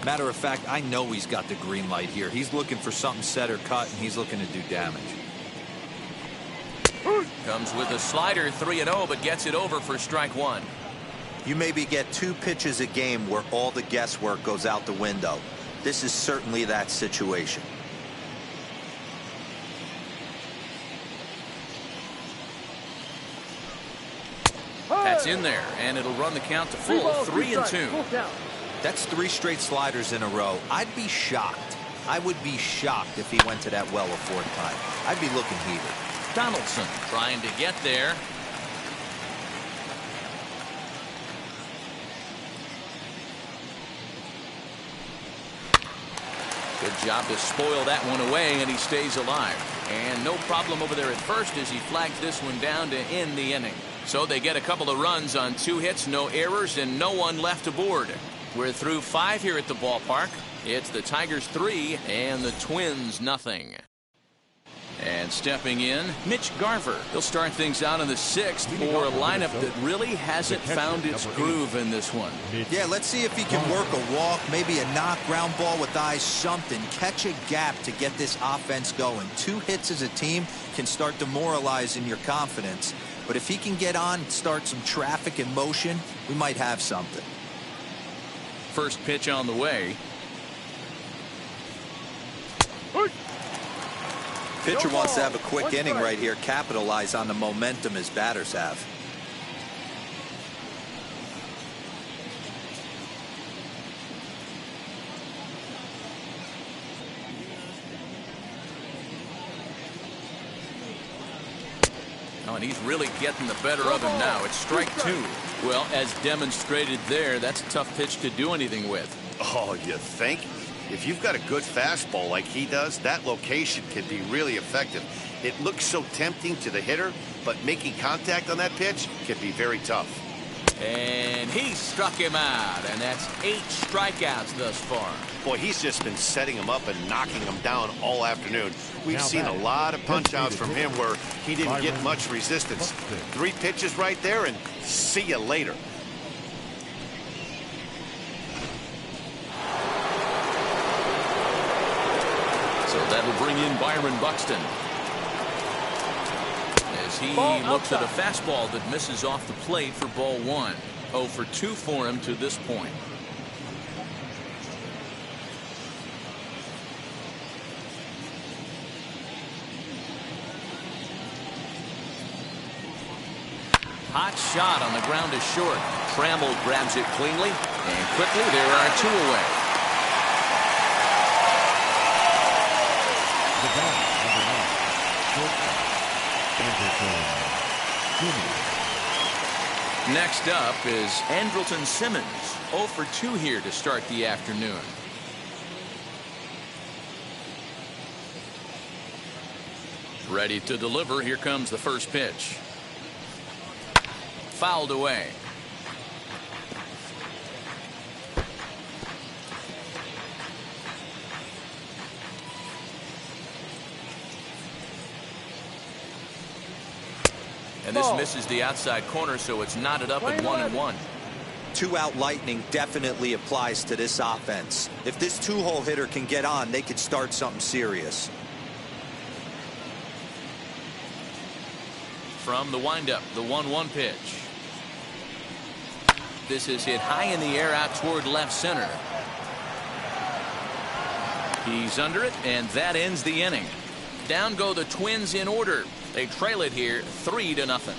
Matter of fact, I know he's got the green light here. He's looking for something set or cut, and he's looking to do damage. Comes with a slider, 3-0, but gets it over for strike 1. You maybe get 2 pitches a game where all the guesswork goes out the window. This is certainly that situation. That's in there, and it'll run the count to full 3-2. That's 3 straight sliders in a row. I'd be shocked. I would be shocked if he went to that well a 4th time. I'd be looking heated. Donaldson trying to get there. Good job to spoil that one away, and he stays alive. And no problem over there at first as he flags this one down to end the inning. So they get a couple of runs on 2 hits, no errors, and no one left aboard. We're through 5 here at the ballpark. It's the Tigers 3 and the Twins nothing. And stepping in, Mitch Garver. He'll start things out in the 6th for a lineup that really hasn't found its groove in this one. Yeah, let's see if he can work a walk, maybe a knock, ground ball with eyes, something. Catch a gap to get this offense going. 2 hits as a team can start demoralizing your confidence. But if he can get on, start some traffic in motion, we might have something. First pitch on the way. Pitcher wants to have a quick inning right here, capitalize on the momentum his batters have. Oh, and he's really getting the better of him now. It's strike 2. Well, as demonstrated there, that's a tough pitch to do anything with. Oh, you think? If you've got a good fastball like he does, that location can be really effective. It looks so tempting to the hitter, but making contact on that pitch can be very tough. And he struck him out, and that's 8 strikeouts thus far. Boy, he's just been setting him up and knocking him down all afternoon. We've seen a lot of punch-outs from him where he didn't get much resistance. 3 pitches right there, and see you later. So that'll bring in Byron Buxton. As he looks at a fastball that misses off the plate for ball 1. 0 for 2 for him to this point. Hot shot on the ground is short. Trammell grabs it cleanly, and quickly there are 2 away. Next up is Andrelton Simmons. 0 for 2 here to start the afternoon. Ready to deliver. Here comes the first pitch. Fouled away. And this misses the outside corner, so it's knotted up at 1-1. 2-out lightning definitely applies to this offense. If this 2-hole hitter can get on, they could start something serious. From the windup, the 1-1 pitch. This is hit high in the air out toward left center. He's under it, and that ends the inning. Down go the Twins in order. They trail it here 3-0.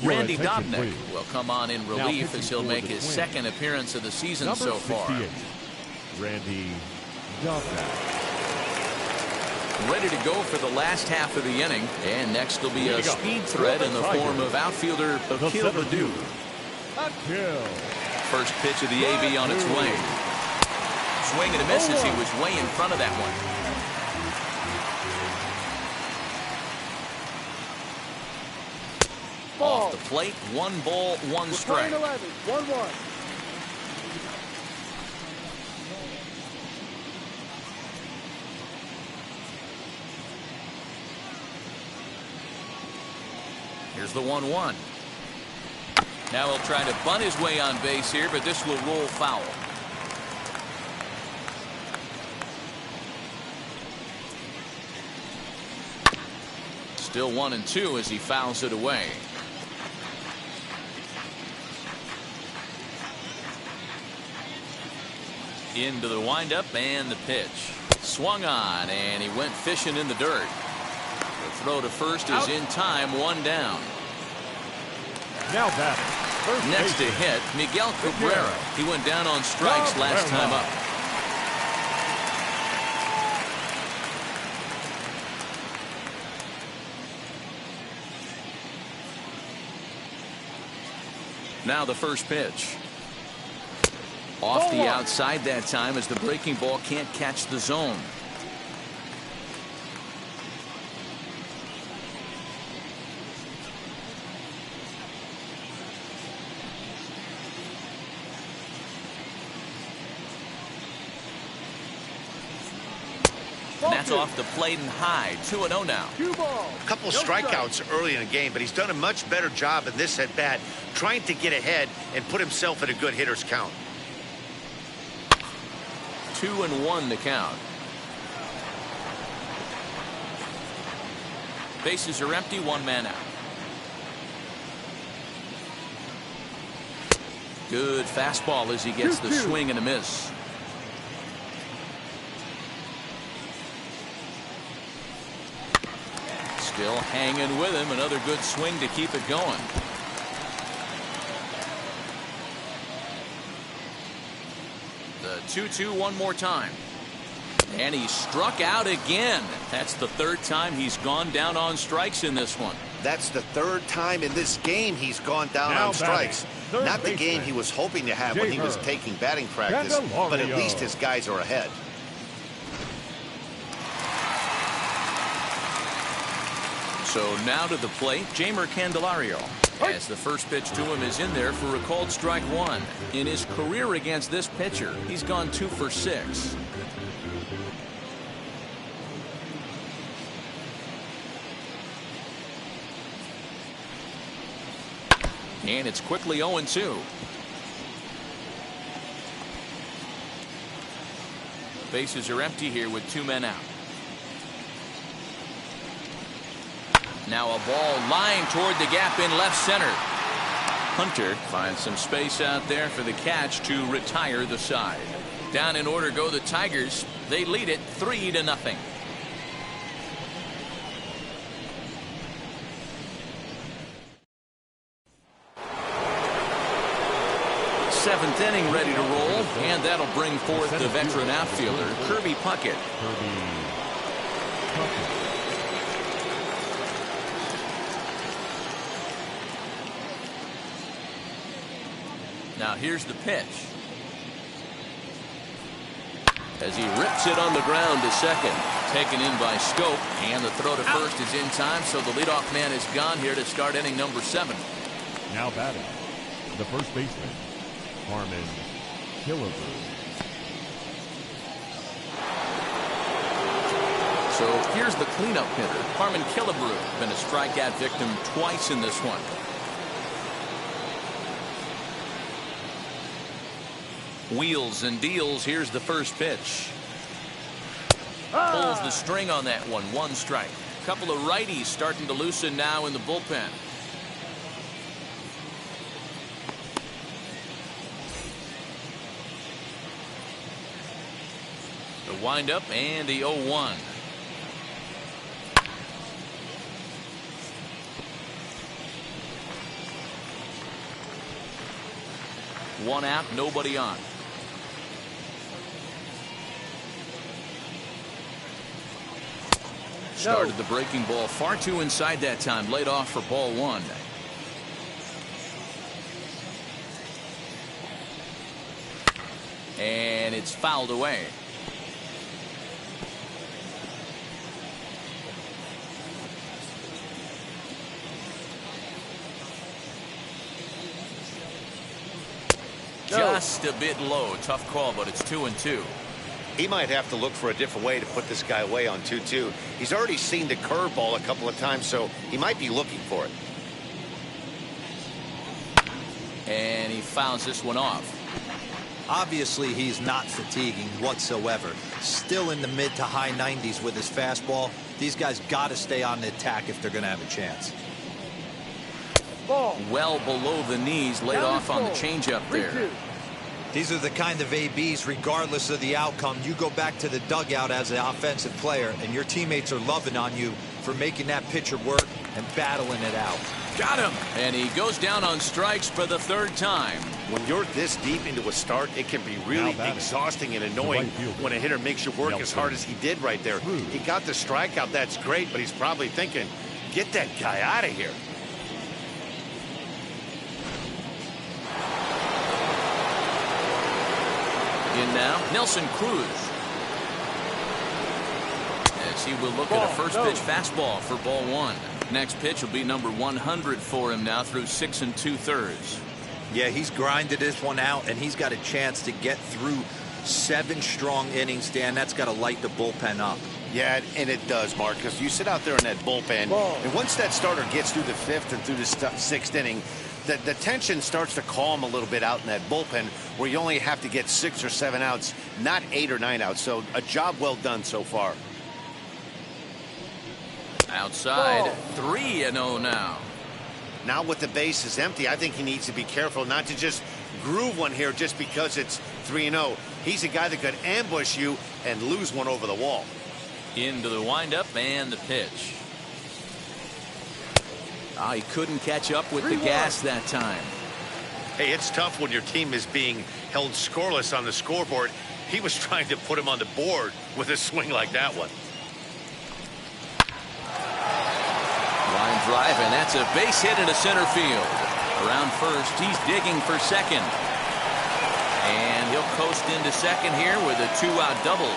Randy Dobnak will come on in relief as he'll make his 2nd appearance of the season so far. Randy Dobnak. Ready to go for the last half of the inning, and next will be a speed threat in the form of outfielder Akil Baddoo. First pitch of the AB on its way. Swing and a miss as he was way in front of that one. Off the plate, 1 ball, 1 strike. 1-1. Here's the 1-1. Now he'll try to bunt his way on base here, but this will roll foul. Still 1-2 as he fouls it away. Into the windup and the pitch. Swung on, and he went fishing in the dirt. The throw to first is in time, 1 down. Now batting, first Next to baseman, hit, Miguel Cabrera. He went down on strikes last time up. Now the first pitch. Off the outside that time as the breaking ball can't catch the zone. And that's off the plate and high. 2-0 now. A couple strikeouts early in the game, but he's done a much better job in this at bat, trying to get ahead and put himself in a good hitter's count. 2-1 the count. Bases are empty, 1 man out. Good fastball as he gets the swing and a miss. Still hanging with him. Another good swing to keep it going. The 2-2 one more time. And he struck out again. That's the 3rd time he's gone down on strikes in this one. That's the 3rd time in this game he's gone down Now on strikes. batting, Not the baseman, game he was hoping to have when he was taking batting practice, but at least his guys are ahead. So now to the plate, Jeimer Candelario. As the first pitch to him is in there for a called strike 1. In his career against this pitcher, he's gone 2 for 6. And it's quickly 0-2. Bases are empty here with 2 men out. Now a ball lined toward the gap in left center. Hunter finds some space out there for the catch to retire the side. Down in order go the Tigers. They lead it 3-0. 7th inning ready to roll, and that'll bring forth the veteran outfielder, Kirby Puckett. Now here's the pitch. As he rips it on the ground to second. Taken in by Scope, and the throw to first is in time, so the leadoff man is gone here to start inning number 7. Now batting, the first baseman, Harmon Killebrew. So here's the cleanup hitter, Harmon Killebrew. Been a strikeout victim twice in this one. Wheels and deals. Here's the first pitch. Pulls the string on that one. 1 strike. A couple of righties starting to loosen now in the bullpen. The windup and the 0-1. One out, nobody on. Started the breaking ball far too inside that time. Laid off for ball 1. And it's fouled away. Just a bit low. Tough call, but it's 2-2. He might have to look for a different way to put this guy away on 2-2. He's already seen the curveball a couple of times, so he might be looking for it. And he fouls this one off. Obviously, he's not fatiguing whatsoever. Still in the mid to high 90s with his fastball. These guys got to stay on the attack if they're going to have a chance. Well below the knees, laid off on the changeup there. These are the kind of ABs, regardless of the outcome. You go back to the dugout as an offensive player, and your teammates are loving on you for making that pitcher work and battling it out. Got him. And he goes down on strikes for the third time. When you're this deep into a start, it can be really exhausting and annoying when a hitter makes you work as hard as he did right there. He got the strikeout. That's great, but he's probably thinking, get that guy out of here. In now, Nelson Cruz. As he will look at a first pitch fastball for ball 1. Next pitch will be number 100 for him now through 6 2/3. Yeah, he's grinded this one out, and he's got a chance to get through 7 strong innings, Dan. That's got to light the bullpen up. Yeah, and it does, Mark, because you sit out there in that bullpen, and once that starter gets through the 5th and through the 6th inning, the tension starts to calm a little bit out in that bullpen where you only have to get 6 or 7 outs, not 8 or 9 outs. So a job well done so far. Outside, 3-0 now. Now with the bases empty, I think he needs to be careful not to just groove one here just because it's 3-0. He's a guy that could ambush you and lose one over the wall. Into the windup and the pitch. He couldn't catch up with the gas that time. Hey, it's tough when your team is being held scoreless on the scoreboard. He was trying to put him on the board with a swing like that one. Line drive, and that's a base hit into center field. Around first, he's digging for second. And he'll coast into second here with a 2-out double.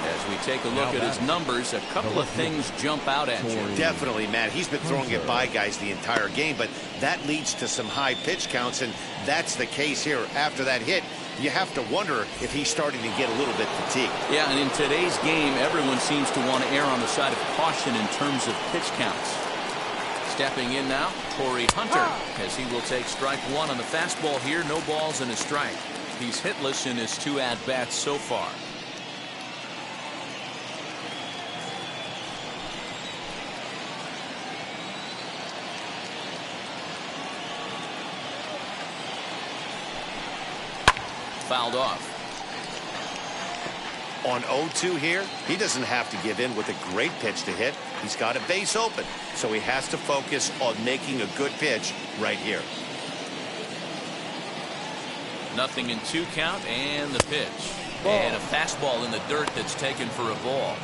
As we take a look at his numbers, a couple of things jump out at you. Definitely, Matt. He's been throwing it by guys the entire game, but that leads to some high pitch counts, and that's the case here. After that hit, you have to wonder if he's starting to get a little bit fatigued. Yeah, and in today's game, everyone seems to want to err on the side of caution in terms of pitch counts. Stepping in now, Torrey Hunter, as he will take strike 1 on the fastball here. No balls and a strike. He's hitless in his 2 at-bats so far. Fouled off. On 0-2 here, he doesn't have to give in with a great pitch to hit. He's got a base open, so he has to focus on making a good pitch right here. 0-2 count and the pitch. And a fastball in the dirt that's taken for a ball.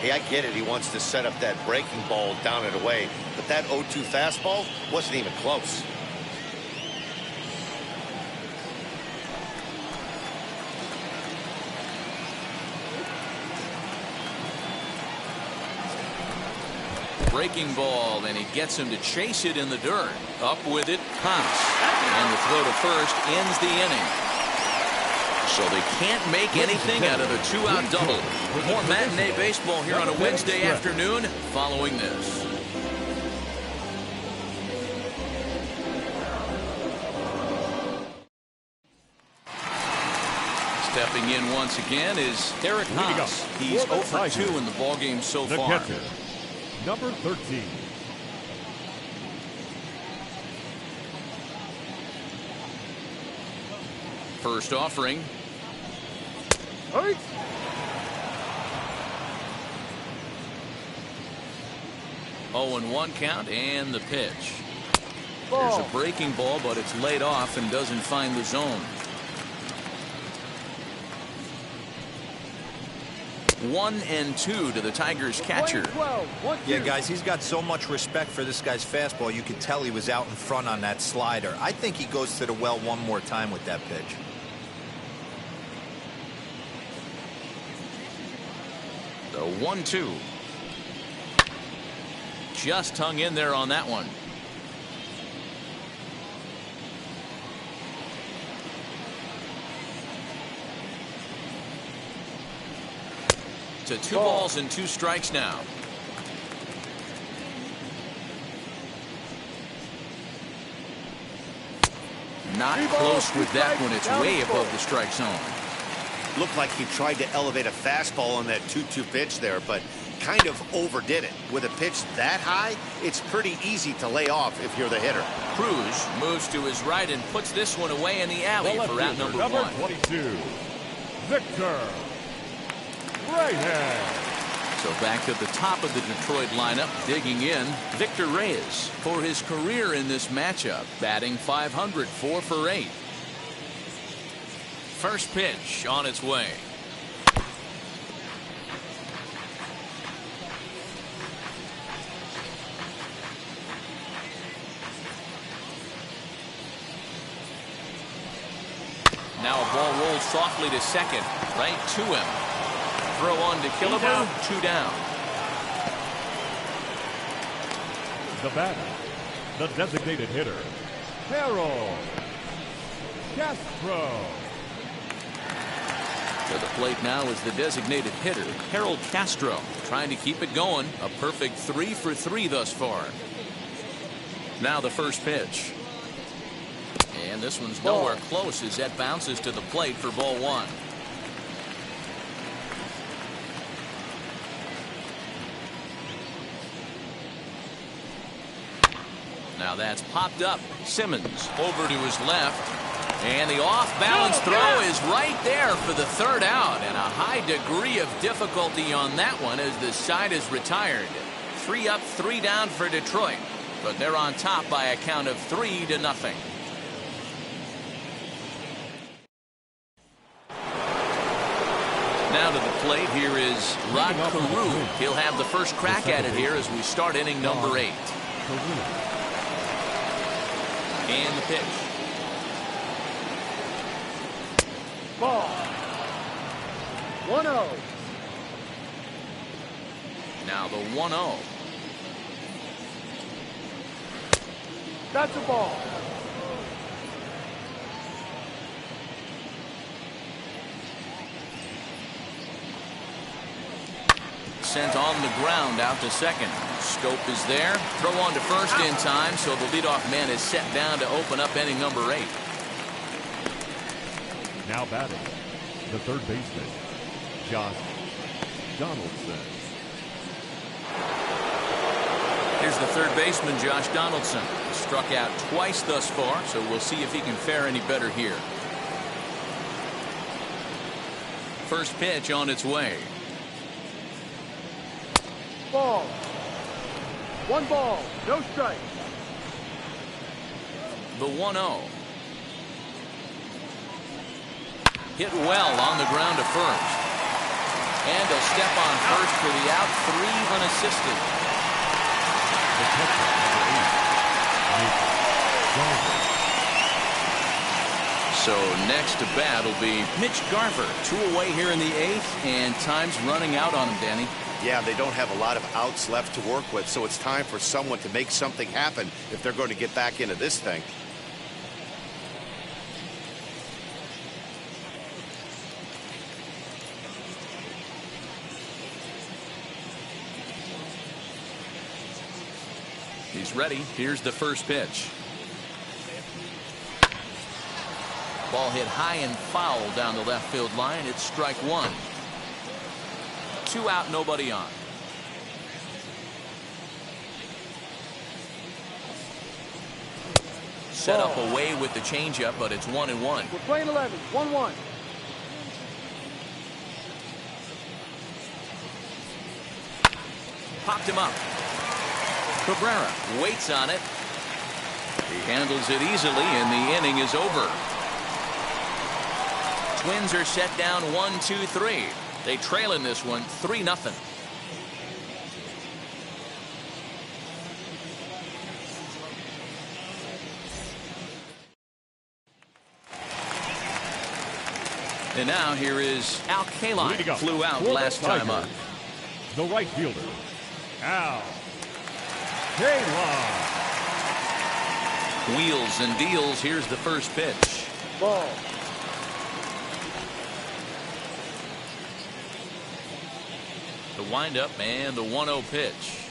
Hey, I get it. He wants to set up that breaking ball down and away, but that 0-2 fastball wasn't even close. Breaking ball, and he gets him to chase it in the dirt. Up with it, Haas. And the throw to first ends the inning. So they can't make anything out of a 2-out double. More matinee baseball here on a Wednesday afternoon following this. Stepping in once again is Eric Haas. He's 0 for 2 in the ballgame so far. Catcher, number 13. First offering. 0-1 count and the pitch. There's a breaking ball, but it's laid off and doesn't find the zone. 1-2 to the Tigers catcher. Yeah, guys, he's got so much respect for this guy's fastball. You could tell he was out in front on that slider. I think he goes to the well one more time with that pitch. The 1-2. Just hung in there on that one. To 2 balls and 2 strikes now. Not close with that one. It's way above the strike zone. Looked like he tried to elevate a fastball on that 2-2 pitch there, but kind of overdid it. With a pitch that high, it's pretty easy to lay off if you're the hitter. Cruz moves to his right and puts this one away in the alley for out number 1. 22, Victor Reyes. So back to the top of the Detroit lineup, digging in, Victor Reyes for his career in this matchup, batting .500, 4 for 8. First pitch on its way. Now a ball rolls softly to second, right to him. Throw on to Killebrew, 2 down. The batter, the designated hitter, Harold Castro. To the plate now is the designated hitter, Harold Castro, trying to keep it going. A perfect 3 for 3 thus far. Now the first pitch. And this one's nowhere close as that bounces to the plate for ball 1. Now that's popped up. Simmons over to his left. And the off-balance throw is right there for the 3rd out. And a high degree of difficulty on that one as the side is retired. 3 up, 3 down for Detroit. But they're on top by a count of 3-0. Now to the plate, here is Cruz. He'll have the first crack at it here as we start inning number 8. And the pitch. Ball. 1-0. Now the 1-0. That's a ball. Sent on the ground out to second. Scope is there. Throw on to first in time, so the leadoff man is set down to open up inning number 8. Now batting, the third baseman, Josh Donaldson. Here's the third baseman, Josh Donaldson. Struck out twice thus far, so we'll see if he can fare any better here. First pitch on its way. Ball. 1 ball, no strike. The 1-0. Hit well on the ground to first. And he'll step on first for the out, 3 unassisted. The catcher, number 8, Mitch Garver. So next to bat will be Mitch Garver. 2 away here in the 8th, and time's running out on him, Danny. Yeah, they don't have a lot of outs left to work with, so it's time for someone to make something happen if they're going to get back into this thing. He's ready. Here's the first pitch. Ball hit high and foul down the left field line. It's strike 1. 2 out, nobody on. Set up away with the changeup, but it's 1-1. We're playing 11, 1-1. Popped him up. Cabrera waits on it. He handles it easily, and the inning is over. Twins are set down 1-2-3. They trail in this one 3-0. And now here is Al Kaline. Flew out last time up. The right fielder, Al Kaline. Wheels and deals. Here's the first pitch. Ball. The windup and the 1-0 pitch.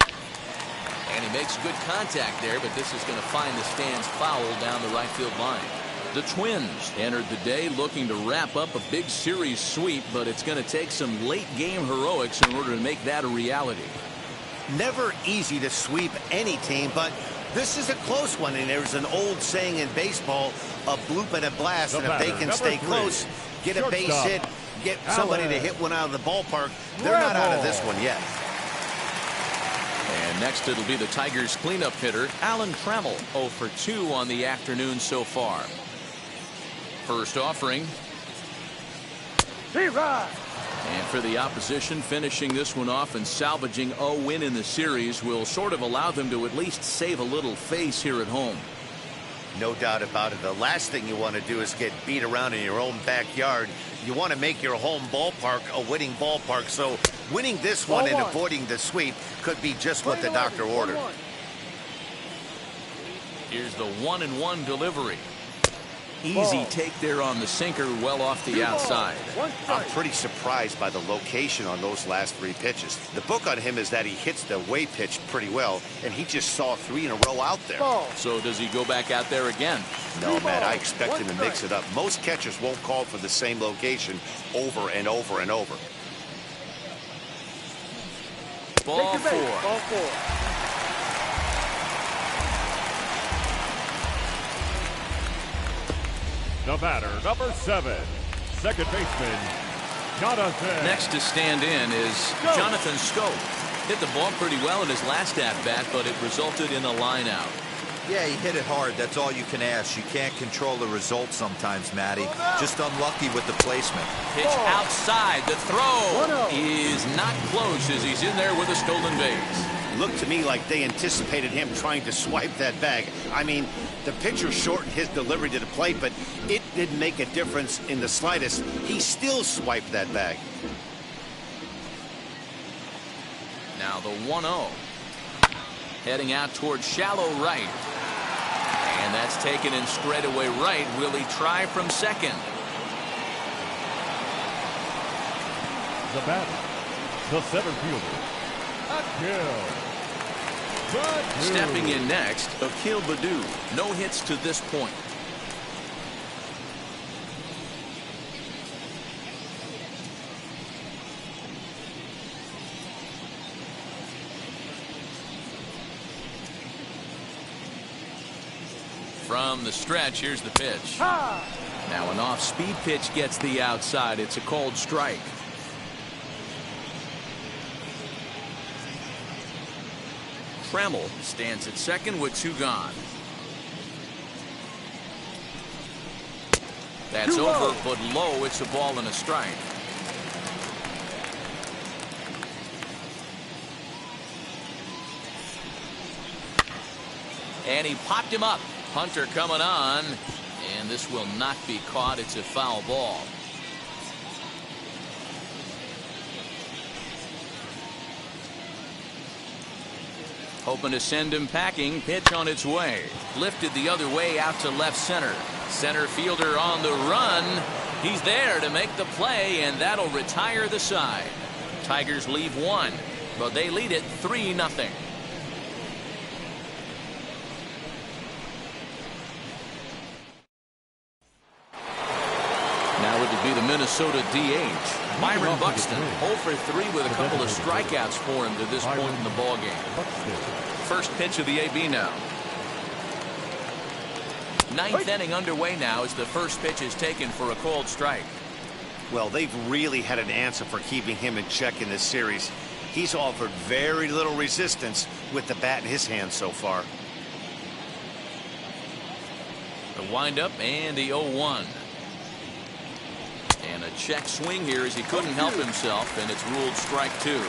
And he makes good contact there, but this is going to find the stands foul down the right field line. The Twins entered the day looking to wrap up a big series sweep, but it's going to take some late game heroics in order to make that a reality. Never easy to sweep any team, but this is a close one, and there's an old saying in baseball, a bloop and a blast, and if they can stay close, get a base hit, get somebody to hit one out of the ballpark, they're not out of this one yet. And next it'll be the Tigers cleanup hitter, Trammell, 0 for 2 on the afternoon so far. First offering. And for the opposition, finishing this one off and salvaging a win in the series will sort of allow them to at least save a little face here at home. No doubt about it. The last thing you want to do is get beat around in your own backyard. You want to make your home ballpark a winning ballpark. So winning this one and avoiding the sweep could be just what the doctor ordered. Here's the 1-1 delivery. Easy take there on the sinker, well off the outside. I'm pretty surprised by the location on those last 3 pitches. The book on him is that he hits the way pitch pretty well, and he just saw 3 in a row out there. So does he go back out there again? No, Matt, I expect him to mix it up. Most catchers won't call for the same location over and over and over. Ball 4. The batter, number 7, second baseman, Jonathan. Next to stand in is Jonathan Scope. Hit the ball pretty well in his last at-bat, but it resulted in a line out. Yeah, he hit it hard. That's all you can ask. You can't control the result sometimes, Matty. Just unlucky with the placement. Pitch outside. The throw is not close as he's in there with a stolen base. Looked to me like they anticipated him trying to swipe that bag. I mean, the pitcher shortened his delivery to the plate, but it didn't make a difference in the slightest. He still swiped that bag. Now the 1-0. Heading out towards shallow right. And that's taken in straightaway right. Will he try from second? The batter, the center fielder, Akil. Stepping in next, Akil Baddoo. No hits to this point. From the stretch, here's the pitch. Now an off-speed pitch gets the outside. It's a called strike. Trammell stands at second with 2 gone. That's over, but low. It's a ball and a strike. And he popped him up. Hunter coming on, and this will not be caught. It's a foul ball. Hoping to send him packing. Pitch on its way. Lifted the other way out to left center. Center fielder on the run. He's there to make the play, and that'll retire the side. Tigers leave 1, but they lead it 3-0. Now it'll be the Minnesota DH. Byron Buxton, 0 for 3 with a couple of strikeouts for him to this point in the ballgame. First pitch of the AB now. 9th inning underway now as the first pitch is taken for a called strike. Well, they've really had an answer for keeping him in check in this series. He's offered very little resistance with the bat in his hand so far. The windup and the 0-1. And a check swing here as he couldn't help himself, and it's ruled strike 2.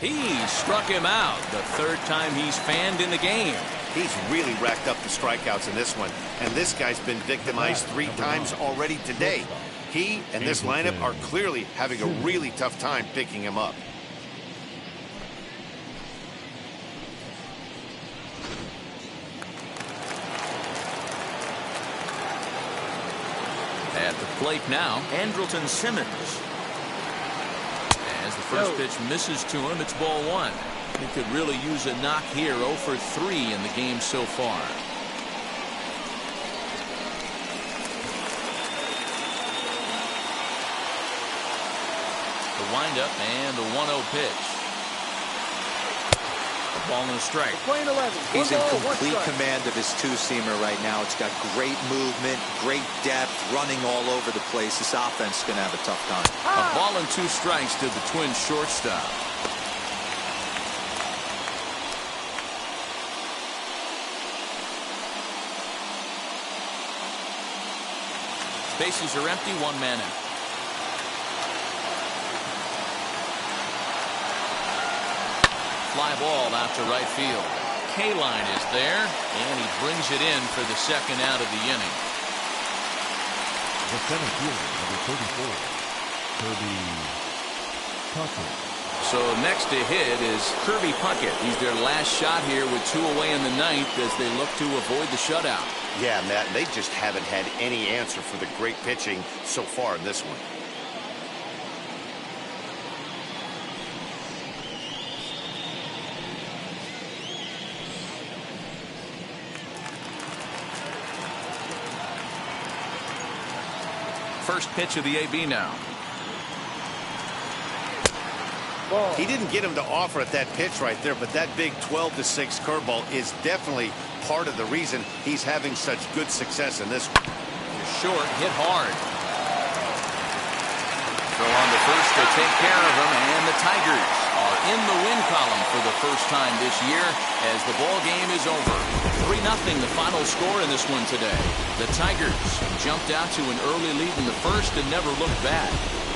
He struck him out. The 3rd time he's fanned in the game. He's really racked up the strikeouts in this one, and this guy's been victimized 3 times already today. He and this lineup are clearly having a really tough time picking him up. At the plate now, Andrelton Simmons. As the first pitch misses to him, it's ball one. He could really use a knock here. 0 for 3 in the game so far. The windup and the 1-0 pitch. A ball and a strike. Playing 11. He's in complete command of his two-seamer right now. It's got great movement, great depth, running all over the place. This offense is going to have a tough time. A ball and 2 strikes to the Twins shortstop. Bases are empty, 1 man out. Fly ball out to right field. K-line is there, and he brings it in for the second out of the inning. The center fielder, number 34, Kirby Puckett. So next to hit is Kirby Puckett. He's their last shot here with 2 away in the 9th as they look to avoid the shutout. Yeah, Matt, they just haven't had any answer for the great pitching so far in this one. First pitch of the AB now. Ball. He didn't get him to offer at that pitch right there, but that big 12-6 curveball is definitely part of the reason he's having such good success in this one. Short, hit hard. Throw on the first to take care of him, and the Tigers are in the win column for the first time this year as the ball game is over. 3-0 the final score in this one today. The Tigers jumped out to an early lead in the first and never looked back.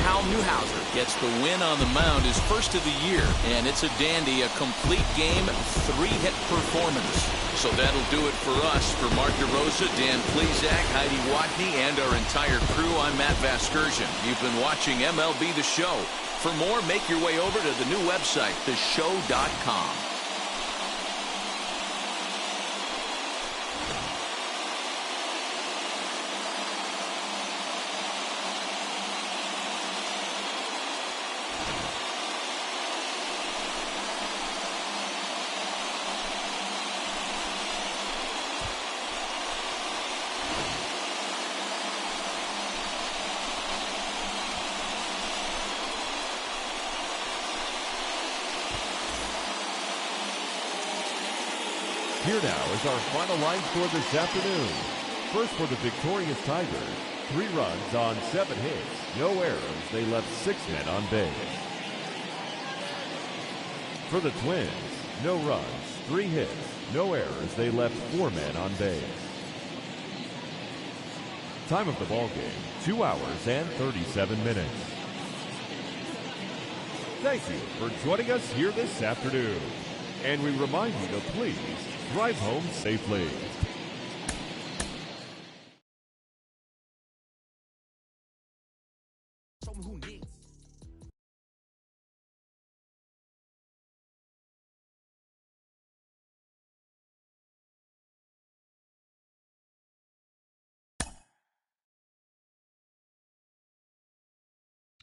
Hal Newhouser gets the win on the mound, his first of the year, and it's a dandy, a complete game, 3-hit performance. So that'll do it for us. For Mark DeRosa, Dan Plesac, Heidi Watney, and our entire crew, I'm Matt Vasgersian. You've been watching MLB The Show. For more, make your way over to the new website, theshow.com. Here now is our final line score this afternoon. First for the victorious Tigers, 3 runs on 7 hits, no errors. They left 6 men on base. For the Twins, no runs, 3 hits, no errors. They left 4 men on base. Time of the ball game, 2 hours and 37 minutes. Thank you for joining us here this afternoon. And we remind you to please drive home safely.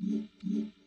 Mm-hmm.